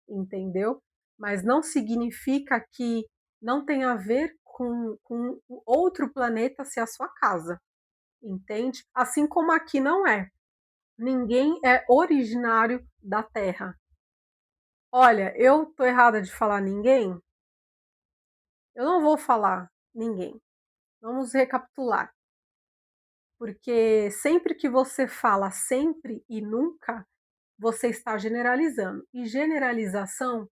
entendeu? Mas não significa que não tem a ver com o outro planeta ser a sua casa, entende? Assim como aqui não é. Ninguém é originário da Terra. Olha, eu tô errada de falar ninguém? Eu não vou falar ninguém. Vamos recapitular, porque sempre que você fala sempre e nunca, você está generalizando. E generalização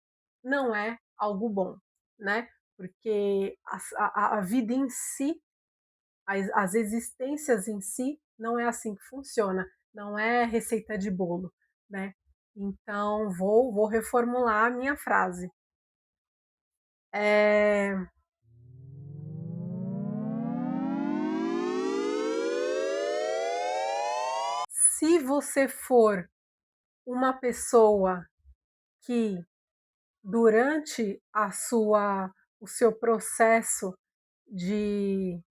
não é algo bom, né? Porque a vida em si, as existências em si, não é assim que funciona. Não é receita de bolo, né? Então, vou reformular a minha frase. É, se você for uma pessoa que durante o seu processo de,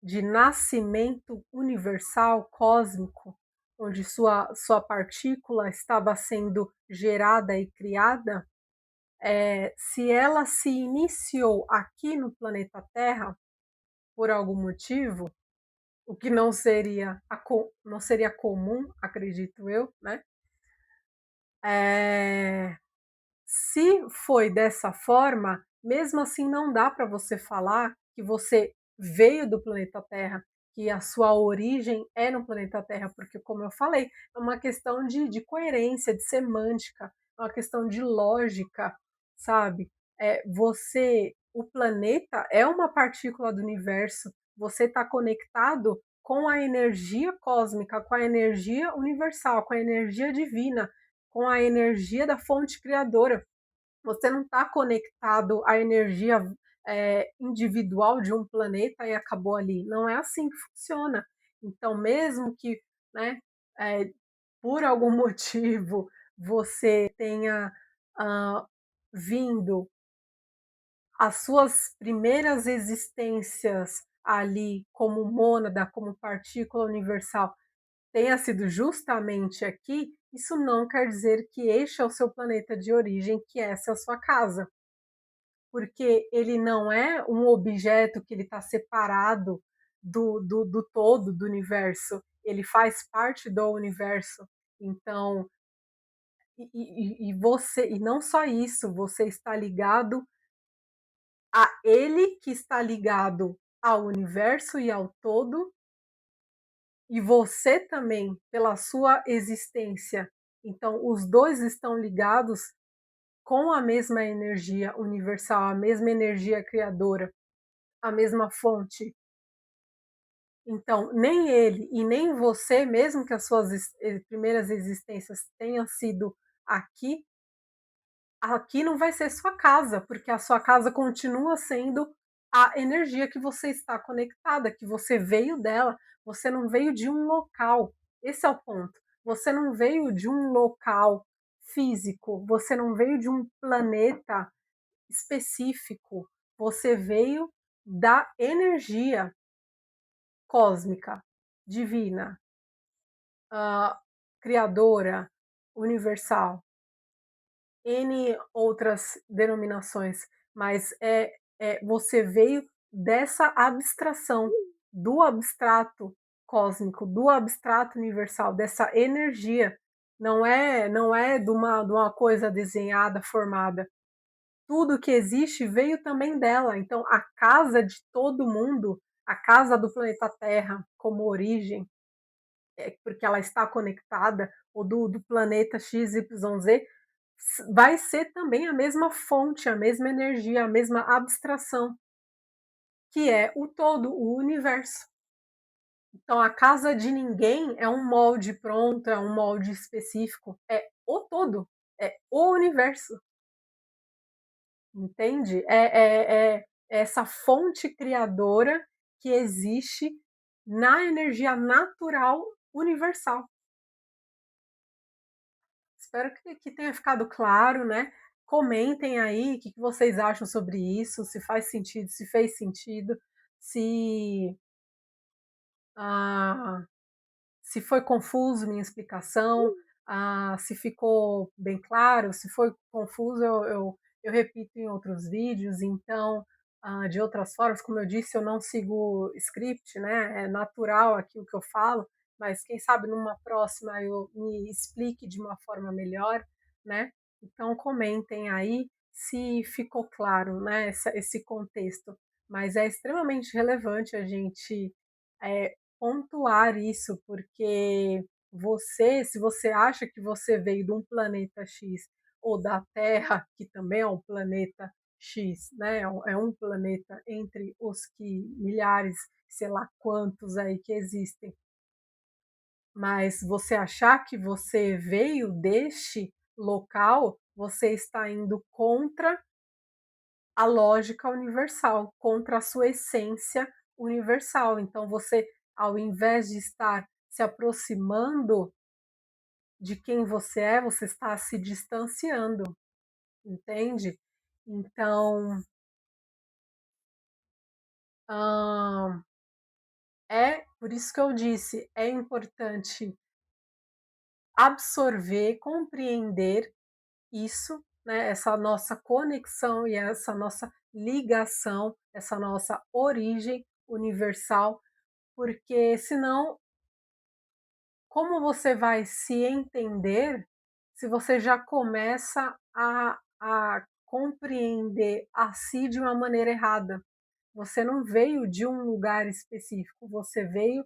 de nascimento universal, cósmico, onde sua partícula estava sendo gerada e criada, se ela se iniciou aqui no planeta Terra por algum motivo, o que não seria comum, acredito eu, né? É, se foi dessa forma, mesmo assim não dá para você falar que você veio do planeta Terra, que a sua origem é no planeta Terra, porque, como eu falei, é uma questão de coerência, de semântica, é uma questão de lógica, sabe? O planeta é uma partícula do universo, você está conectado com a energia cósmica, com a energia universal, com a energia divina, com a energia da fonte criadora. Você não está conectado à energia individual de um planeta e acabou ali. Não é assim que funciona. Então, mesmo que, né, é, por algum motivo você tenha vindo as suas primeiras existências ali como mônada, como partícula universal, tenha sido justamente aqui, isso não quer dizer que este é o seu planeta de origem, que essa é a sua casa, porque ele não é um objeto que ele está separado do todo, do universo, ele faz parte do universo. Então, e não só isso, você está ligado a ele, que está ligado ao universo e ao todo, e você também, pela sua existência. Então, os dois estão ligados com a mesma energia universal, a mesma energia criadora, a mesma fonte. Então, nem ele e nem você, mesmo que as suas primeiras existências tenham sido aqui, aqui não vai ser sua casa, porque a sua casa continua sendo a energia que você está conectada, que você veio dela, você não veio de um local. Esse é o ponto. Você não veio de um local físico, você não veio de um planeta específico, você veio da energia cósmica, divina, criadora, universal. N outras denominações, mas você veio dessa abstração, do abstrato cósmico, do abstrato universal, dessa energia. Não é de uma coisa desenhada, formada. Tudo que existe veio também dela. Então, a casa de todo mundo, a casa do planeta Terra como origem, porque ela está conectada, ou do planeta XYZ, vai ser também a mesma fonte, a mesma energia, a mesma abstração, que é o todo, o universo. Então, a casa de ninguém é um molde pronto, é um molde específico, é o todo, é o universo, entende? É essa fonte criadora que existe na energia natural universal. Espero que tenha ficado claro, né. Comentem aí o que que vocês acham sobre isso, se faz sentido, se fez sentido, se, ah se foi confuso minha explicação, se ficou bem claro, se foi confuso eu repito em outros vídeos, então, de outras formas, como eu disse, eu não sigo script, né, é natural aqui o que eu falo, mas quem sabe numa próxima eu me explique de uma forma melhor, né. Então comentem aí se ficou claro, né, esse contexto, mas é extremamente relevante a gente, pontuar isso, porque se você acha que você veio de um planeta X ou da Terra, que também é um planeta X, né, é um planeta entre os que milhares, sei lá quantos aí que existem, mas você achar que você veio deste local, você está indo contra a lógica universal, contra a sua essência universal. Então você, ao invés de estar se aproximando de quem você está se distanciando, entende? Então, hã, é por isso que eu disse, é importante absorver, compreender isso, né, essa nossa conexão e essa nossa ligação, essa nossa origem universal, porque senão, como você vai se entender se você já começa a compreender a si de uma maneira errada? Você não veio de um lugar específico, você veio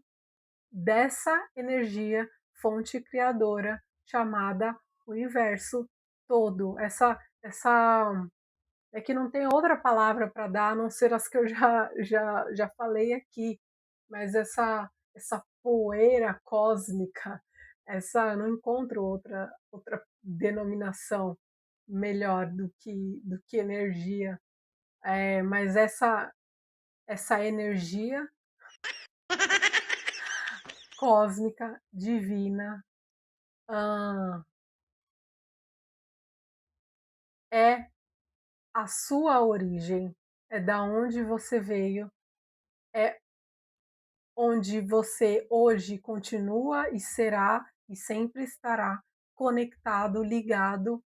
dessa energia fonte criadora chamada universo todo. Essa é que não tem outra palavra para dar, a não ser as que eu já falei aqui, mas essa poeira cósmica, essa eu não encontro outra denominação melhor do que energia, mas essa energia cósmica, divina, hã, é a sua origem, é da onde você veio, é onde você hoje continua e será e sempre estará conectado, ligado,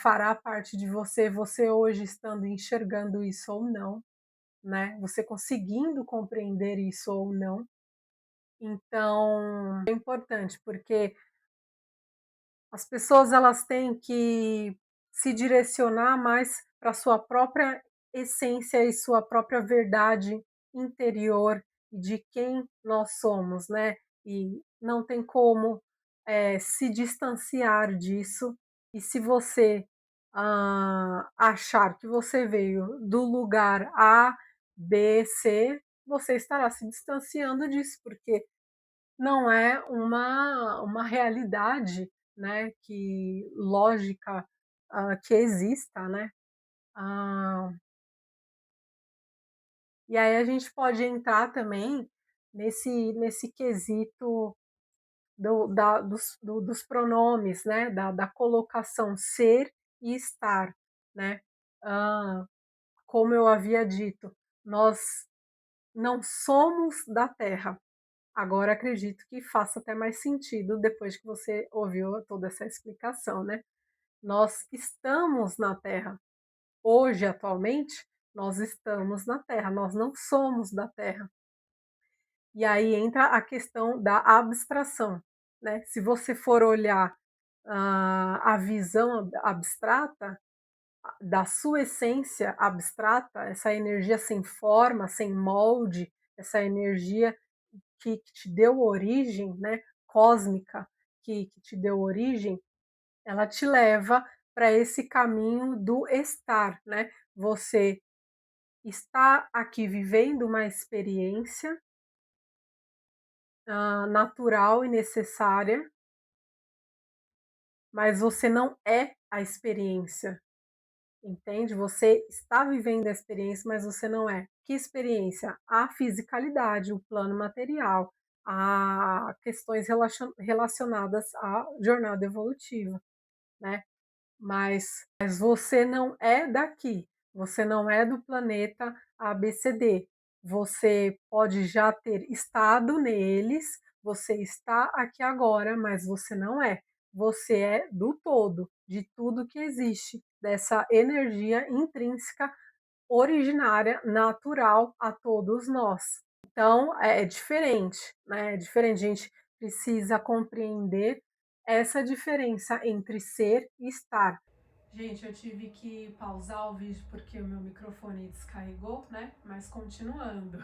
fará parte de você, você hoje estando enxergando isso ou não, né, você conseguindo compreender isso ou não. Então, é importante, porque as pessoas elas têm que se direcionar mais para sua própria essência e sua própria verdade interior de quem nós somos, né. E não tem como, se distanciar disso. E se você, achar que você veio do lugar A, B, C, você estará se distanciando disso, porque não é uma realidade, né, que lógica, que exista, né. Ah, e aí a gente pode entrar também nesse quesito dos pronomes, né, da colocação ser e estar, né. Hã, como eu havia dito, nós não somos da Terra. Agora acredito que faça até mais sentido depois que você ouviu toda essa explicação, né. Nós estamos na Terra. Hoje, atualmente, nós estamos na Terra, nós não somos da Terra. E aí entra a questão da abstração, né. Se você for olhar, a visão abstrata, da sua essência abstrata, essa energia sem forma, sem molde, essa energia que te deu origem, né, cósmica, que te deu origem, ela te leva para esse caminho do estar, né. Você está aqui vivendo uma experiência, natural e necessária, mas você não é a experiência, entende? Você está vivendo a experiência, mas você não é. Que experiência? A fisicalidade, o plano material, a questões relacionadas à jornada evolutiva, né. Mas você não é daqui, você não é do planeta ABCD. Você pode já ter estado neles, você está aqui agora, mas você não é. Você é do todo, de tudo que existe, dessa energia intrínseca, originária, natural a todos nós. Então é diferente, né, é diferente, a gente precisa compreender essa diferença entre ser e estar. Gente, eu tive que pausar o vídeo porque o meu microfone descarregou, né? Mas continuando.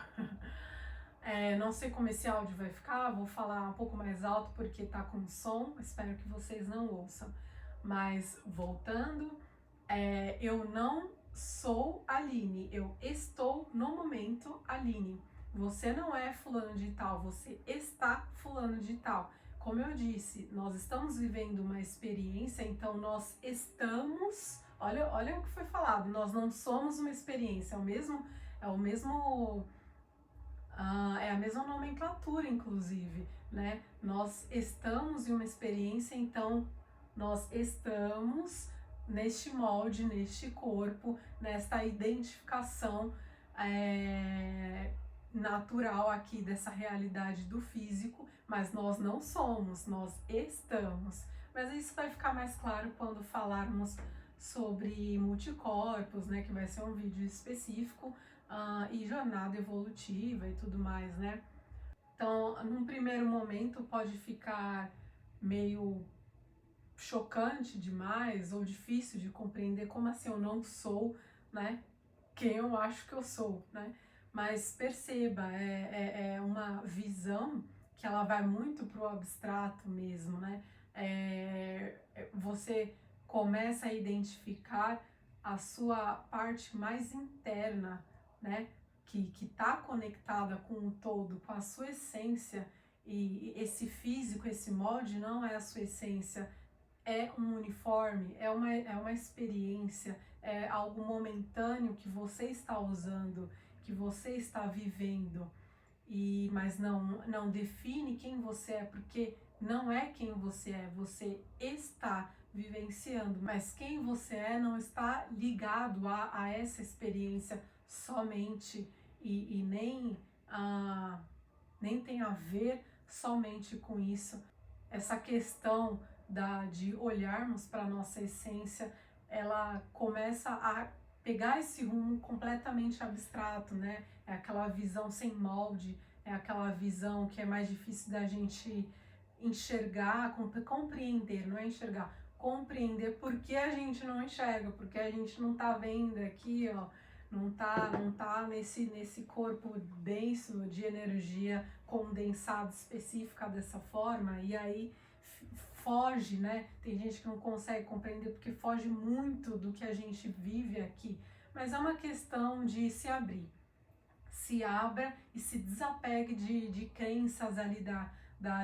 Não sei como esse áudio vai ficar, vou falar um pouco mais alto porque tá com som, espero que vocês não ouçam. Mas voltando, eu não sou Aline, eu estou no momento Aline. Você não é fulano de tal, você está fulano de tal. Como eu disse, nós estamos vivendo uma experiência, então nós estamos. Olha o que foi falado, nós não somos uma experiência, é o mesmo é a mesma nomenclatura, inclusive, né? Nós estamos em uma experiência, então nós estamos neste molde, neste corpo, nesta identificação natural aqui dessa realidade do físico, mas nós não somos, nós estamos. Mas isso vai ficar mais claro quando falarmos sobre multicorpos, né? Que vai ser um vídeo específico e jornada evolutiva e tudo mais, né? Então, num primeiro momento pode ficar meio chocante demais ou difícil de compreender, como assim eu não sou, né? Quem eu acho que eu sou, né? Mas perceba, é uma visão que ela vai muito pro abstrato mesmo, né? Você começa a identificar a sua parte mais interna, né? Que está conectada com o todo, com a sua essência, e esse físico, esse molde não é a sua essência, é um uniforme, é uma experiência, é algo momentâneo que você está usando, que você está vivendo, mas não define quem você é, porque não é quem você está vivenciando, mas quem você é não está ligado a essa experiência somente e nem tem a ver somente com isso. Essa questão de olharmos para a nossa essência, ela começa a pegar esse rumo completamente abstrato, né? É aquela visão sem molde, é aquela visão que é mais difícil da gente enxergar, compreender, não é enxergar, compreender porque a gente não enxerga, porque a gente não tá vendo aqui, ó, não tá nesse corpo denso de energia condensada específica dessa forma, e aí foge, né? Tem gente que não consegue compreender porque foge muito do que a gente vive aqui, mas é uma questão de se abrir. Se abra e se desapegue de crenças ali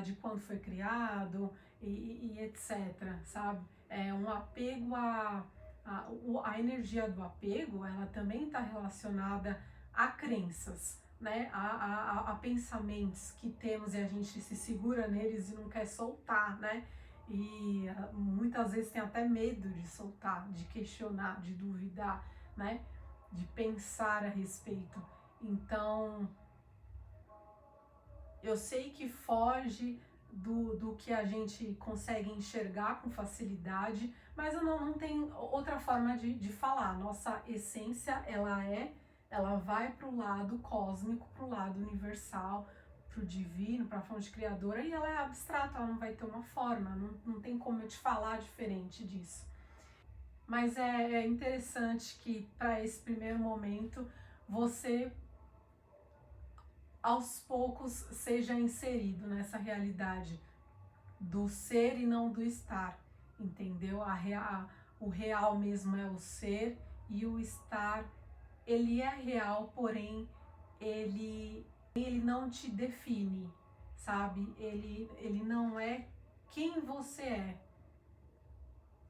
de quando foi criado e etc, sabe? É um apego a energia do apego, ela também está relacionada a crenças, né? A pensamentos que temos e a gente se segura neles e não quer soltar, né? E muitas vezes tem até medo de soltar, de questionar, de duvidar, né? De pensar a respeito. Então, eu sei que foge do que a gente consegue enxergar com facilidade, mas eu não tenho outra forma de falar. Nossa essência, ela vai para o lado cósmico, para o lado universal, para o divino, para a fonte criadora, e ela é abstrata, ela não vai ter uma forma, não tem como eu te falar diferente disso. Mas é interessante que para esse primeiro momento você aos poucos seja inserido nessa realidade do ser e não do estar, entendeu? O real mesmo é o ser e o estar, ele é real, porém ele não te define, sabe? Ele não é quem você é.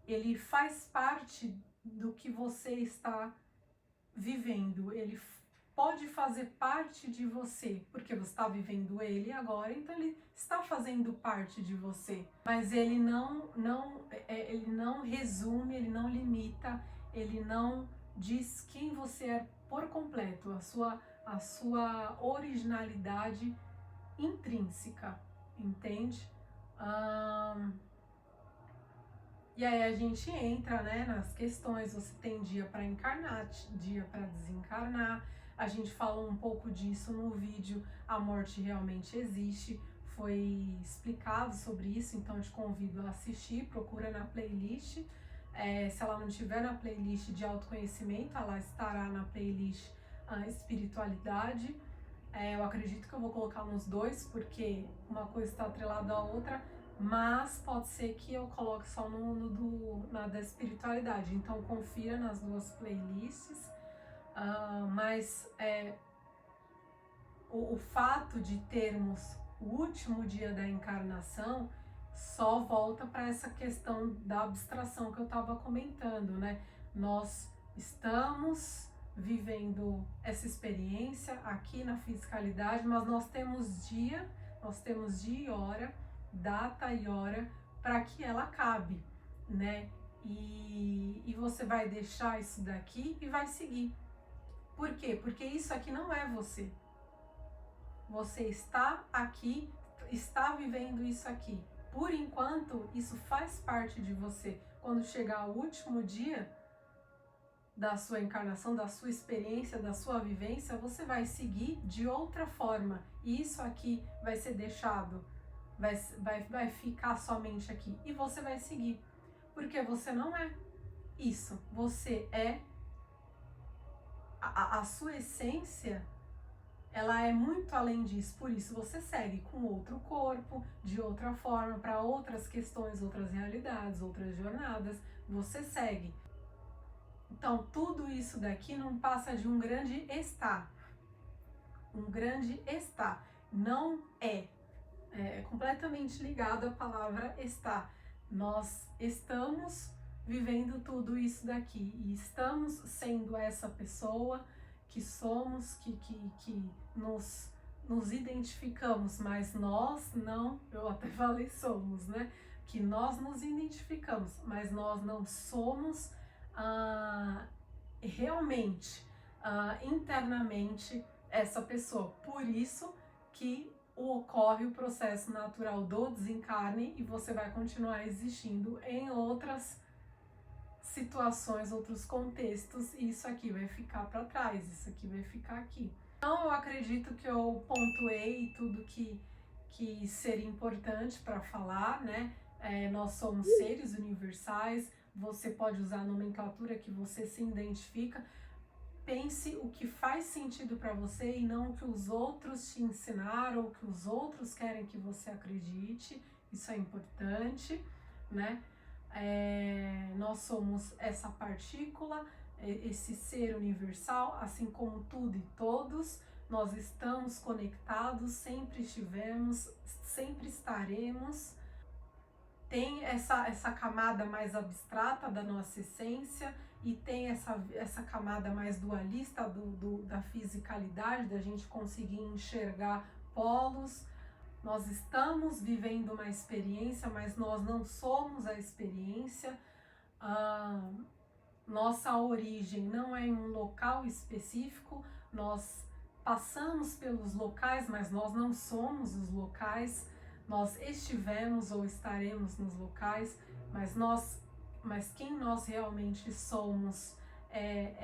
Ele faz parte do que você está vivendo. Ele pode fazer parte de você, porque você está vivendo ele agora, então ele está fazendo parte de você. Mas ele ele não resume, ele não limita, ele não diz quem você é por completo, a sua originalidade intrínseca, entende? E aí a gente entra, né, nas questões. Você tem dia para encarnar, dia para desencarnar. A gente falou um pouco disso no vídeo A Morte Realmente Existe. Foi explicado sobre isso, então eu te convido a assistir. Procura na playlist. Se ela não estiver na playlist de autoconhecimento, ela estará na playlist espiritualidade. Eu acredito que eu vou colocar nos dois, porque uma coisa está atrelada à outra, mas pode ser que eu coloque só na da espiritualidade. Então confira nas duas playlists. Mas o fato de termos o último dia da encarnação só volta para essa questão da abstração que eu estava comentando, né? Nós estamos vivendo essa experiência aqui na fisicalidade, mas nós temos dia e hora, data e hora para que ela acabe, né? E você vai deixar isso daqui e vai seguir. Por quê? Porque isso aqui não é você. Você está aqui, está vivendo isso aqui. Por enquanto, isso faz parte de você. Quando chegar o último dia da sua encarnação, da sua experiência, da sua vivência, você vai seguir de outra forma. E isso aqui vai ser deixado, vai ficar somente aqui. E você vai seguir. Porque você não é isso. Você é a sua essência. Ela é muito além disso, por isso você segue com outro corpo, de outra forma, para outras questões, outras realidades, outras jornadas, você segue. Então, tudo isso daqui não passa de um grande estar. Um grande estar. Não é. É completamente ligado à palavra estar. Nós estamos vivendo tudo isso daqui e estamos sendo essa pessoa que somos, que nos identificamos, mas nós não, eu até falei somos, né? Que nós nos identificamos, mas nós não somos realmente, internamente, essa pessoa. Por isso que ocorre o processo natural do desencarne e você vai continuar existindo em outras situações, outros contextos, e isso aqui vai ficar para trás, isso aqui vai ficar aqui. Então eu acredito que eu pontuei tudo que seria importante para falar, né? Nós somos seres universais, você pode usar a nomenclatura que você se identifica. Pense o que faz sentido para você e não o que os outros te ensinaram, o que os outros querem que você acredite. Isso é importante, né? Nós somos essa partícula, esse ser universal, assim como tudo e todos. Nós estamos conectados, sempre estivemos, sempre estaremos. Tem essa camada mais abstrata da nossa essência e tem essa camada mais dualista da fisicalidade, da gente conseguir enxergar polos. Nós estamos vivendo uma experiência, mas nós não somos a experiência. Nossa origem não é em um local específico, nós passamos pelos locais, mas nós não somos os locais. Nós estivemos ou estaremos nos locais, mas quem nós realmente somos é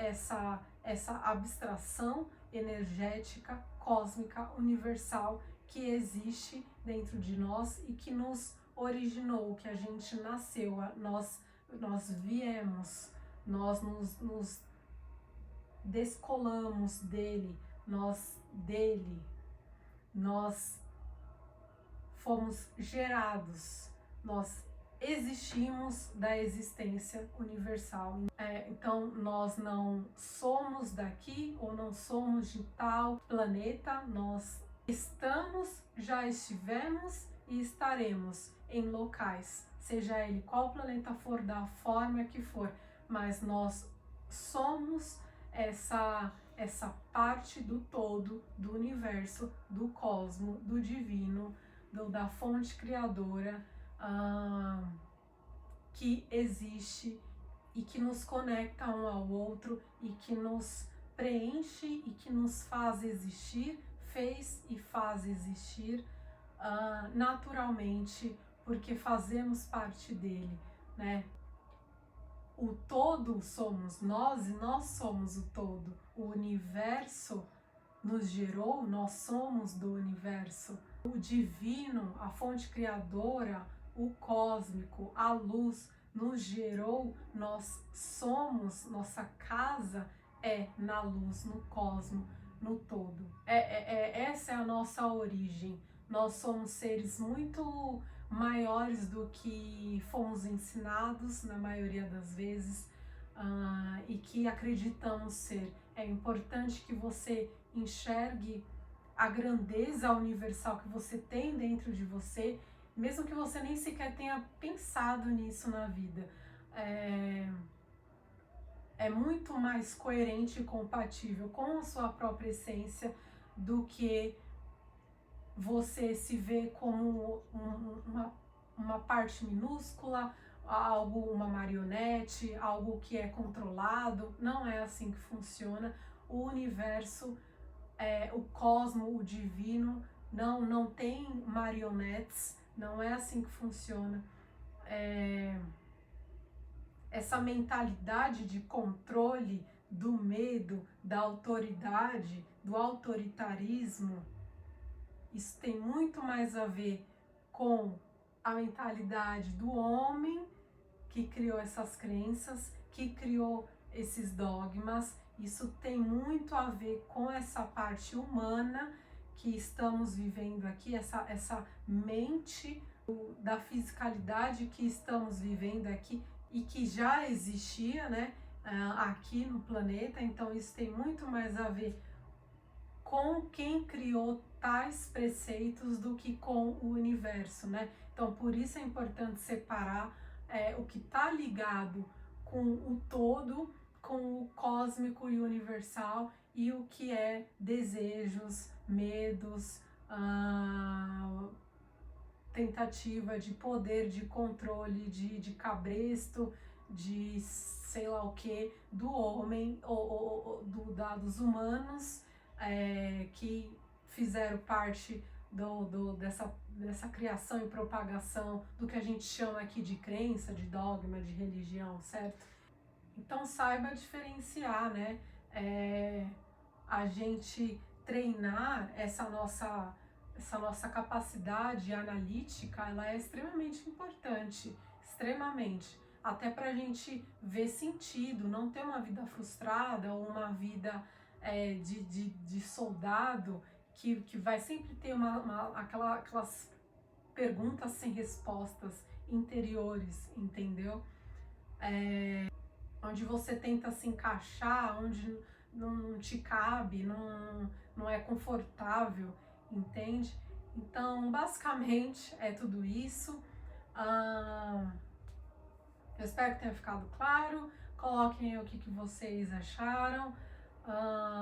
essa abstração energética, cósmica, universal que existe dentro de nós e que nos originou, que a gente nasceu, nós viemos, nós nos descolamos dele, nós fomos gerados, nós existimos da existência universal. Então nós não somos daqui ou não somos de tal planeta, nós estamos, já estivemos e estaremos em locais, seja ele qual planeta for, da forma que for, mas nós somos essa parte do todo, do universo, do cosmo, do divino, da fonte criadora, que existe e que nos conecta um ao outro e que nos preenche e que nos faz existir, fez e faz existir naturalmente, porque fazemos parte dele, né? O todo somos nós e nós somos o todo. O universo nos gerou, nós somos do universo. O divino, a fonte criadora, o cósmico, a luz nos gerou, nós somos, nossa casa é na luz, no cosmo, no todo. Essa é a nossa origem. Nós somos seres muito maiores do que fomos ensinados na maioria das vezes e que acreditamos ser. É importante que você enxergue a grandeza universal que você tem dentro de você, mesmo que você nem sequer tenha pensado nisso na vida. É muito mais coerente e compatível com a sua própria essência do que você se vê como uma parte minúscula, algo, uma marionete, algo que é controlado. Não é assim que funciona. O universo, o cosmo, o divino, não tem marionetes, não é assim que funciona. Essa mentalidade de controle, do medo, da autoridade, do autoritarismo, isso tem muito mais a ver com a mentalidade do homem que criou essas crenças, que criou esses dogmas. Isso tem muito a ver com essa parte humana que estamos vivendo aqui, essa mente da fisicalidade que estamos vivendo aqui e que já existia, né, aqui no planeta. Então isso tem muito mais a ver com quem criou tais preceitos do que com o universo, né? Então por isso é importante separar o que está ligado com o todo, com o cósmico e universal, e o que é desejos, medos, tentativa de poder, de controle, de cabresto, de sei lá o que, do homem ou dos humanos que fizeram parte dessa criação e propagação do que a gente chama aqui de crença, de dogma, de religião, certo? Então saiba diferenciar, né? A gente treinar essa nossa capacidade analítica, ela é extremamente importante, extremamente, até para a gente ver sentido, não ter uma vida frustrada ou uma vida de soldado que vai sempre ter aquelas perguntas sem respostas interiores, entendeu? Onde você tenta se encaixar, onde não te cabe, não é confortável, entende? Então, basicamente, é tudo isso. Eu espero que tenha ficado claro. Coloquem aí o que vocês acharam.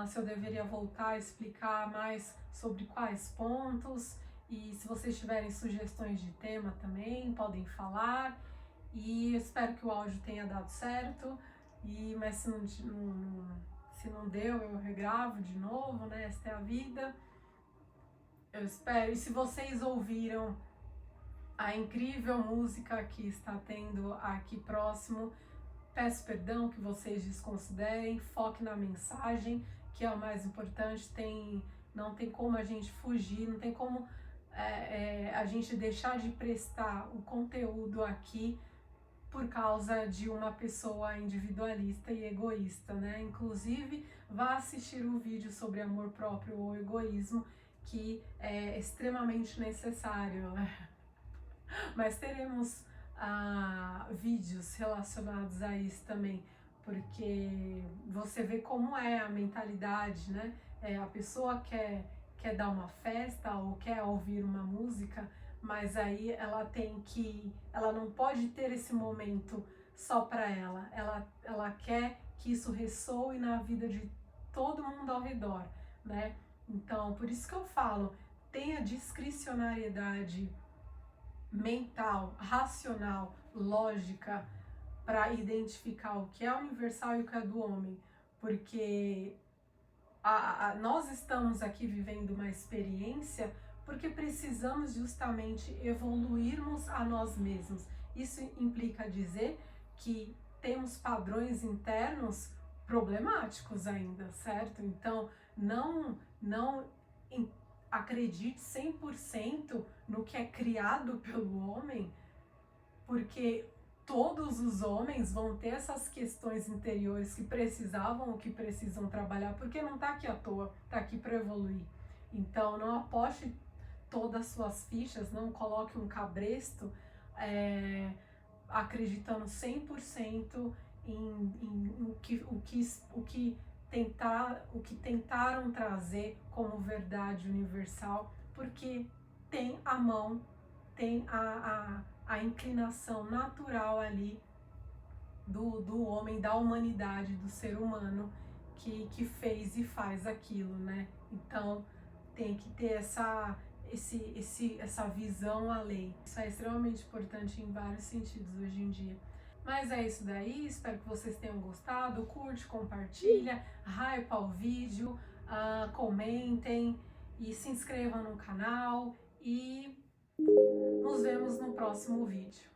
Se eu deveria voltar a explicar mais sobre quais pontos. E se vocês tiverem sugestões de tema também, podem falar. E eu espero que o áudio tenha dado certo. Mas se não deu, eu regravo de novo, né? Esta é a vida. Eu espero. E se vocês ouviram a incrível música que está tendo aqui próximo, peço perdão que vocês desconsiderem, foque na mensagem, que é o mais importante. Não tem como a gente fugir, não tem como a gente deixar de prestar o conteúdo aqui por causa de uma pessoa individualista e egoísta, né? Inclusive, vá assistir o vídeo sobre amor próprio ou egoísmo, que é extremamente necessário, né? Mas teremos vídeos relacionados a isso também, porque você vê como é a mentalidade, né? A pessoa quer dar uma festa ou quer ouvir uma música, mas aí ela não pode ter esse momento só para ela quer que isso ressoe na vida de todo mundo ao redor, né? Então, por isso que eu falo, tenha discricionariedade mental, racional, lógica, para identificar o que é universal e o que é do homem, porque nós estamos aqui vivendo uma experiência porque precisamos justamente evoluirmos a nós mesmos. Isso implica dizer que temos padrões internos problemáticos ainda, certo? Então, não acredite 100% no que é criado pelo homem, porque todos os homens vão ter essas questões interiores que precisavam ou que precisam trabalhar, porque não está aqui à toa, está aqui para evoluir. Então, não aposte todas as suas fichas, não coloque um cabresto acreditando 100% em o que tentaram trazer como verdade universal, porque tem a mão, tem a inclinação natural ali do homem, da humanidade, do ser humano que fez e faz aquilo, né? Então tem que ter essa visão além. Isso é extremamente importante em vários sentidos hoje em dia. Mas é isso daí, espero que vocês tenham gostado. Curte, compartilha, hypa o vídeo, comentem e se inscrevam no canal e nos vemos no próximo vídeo.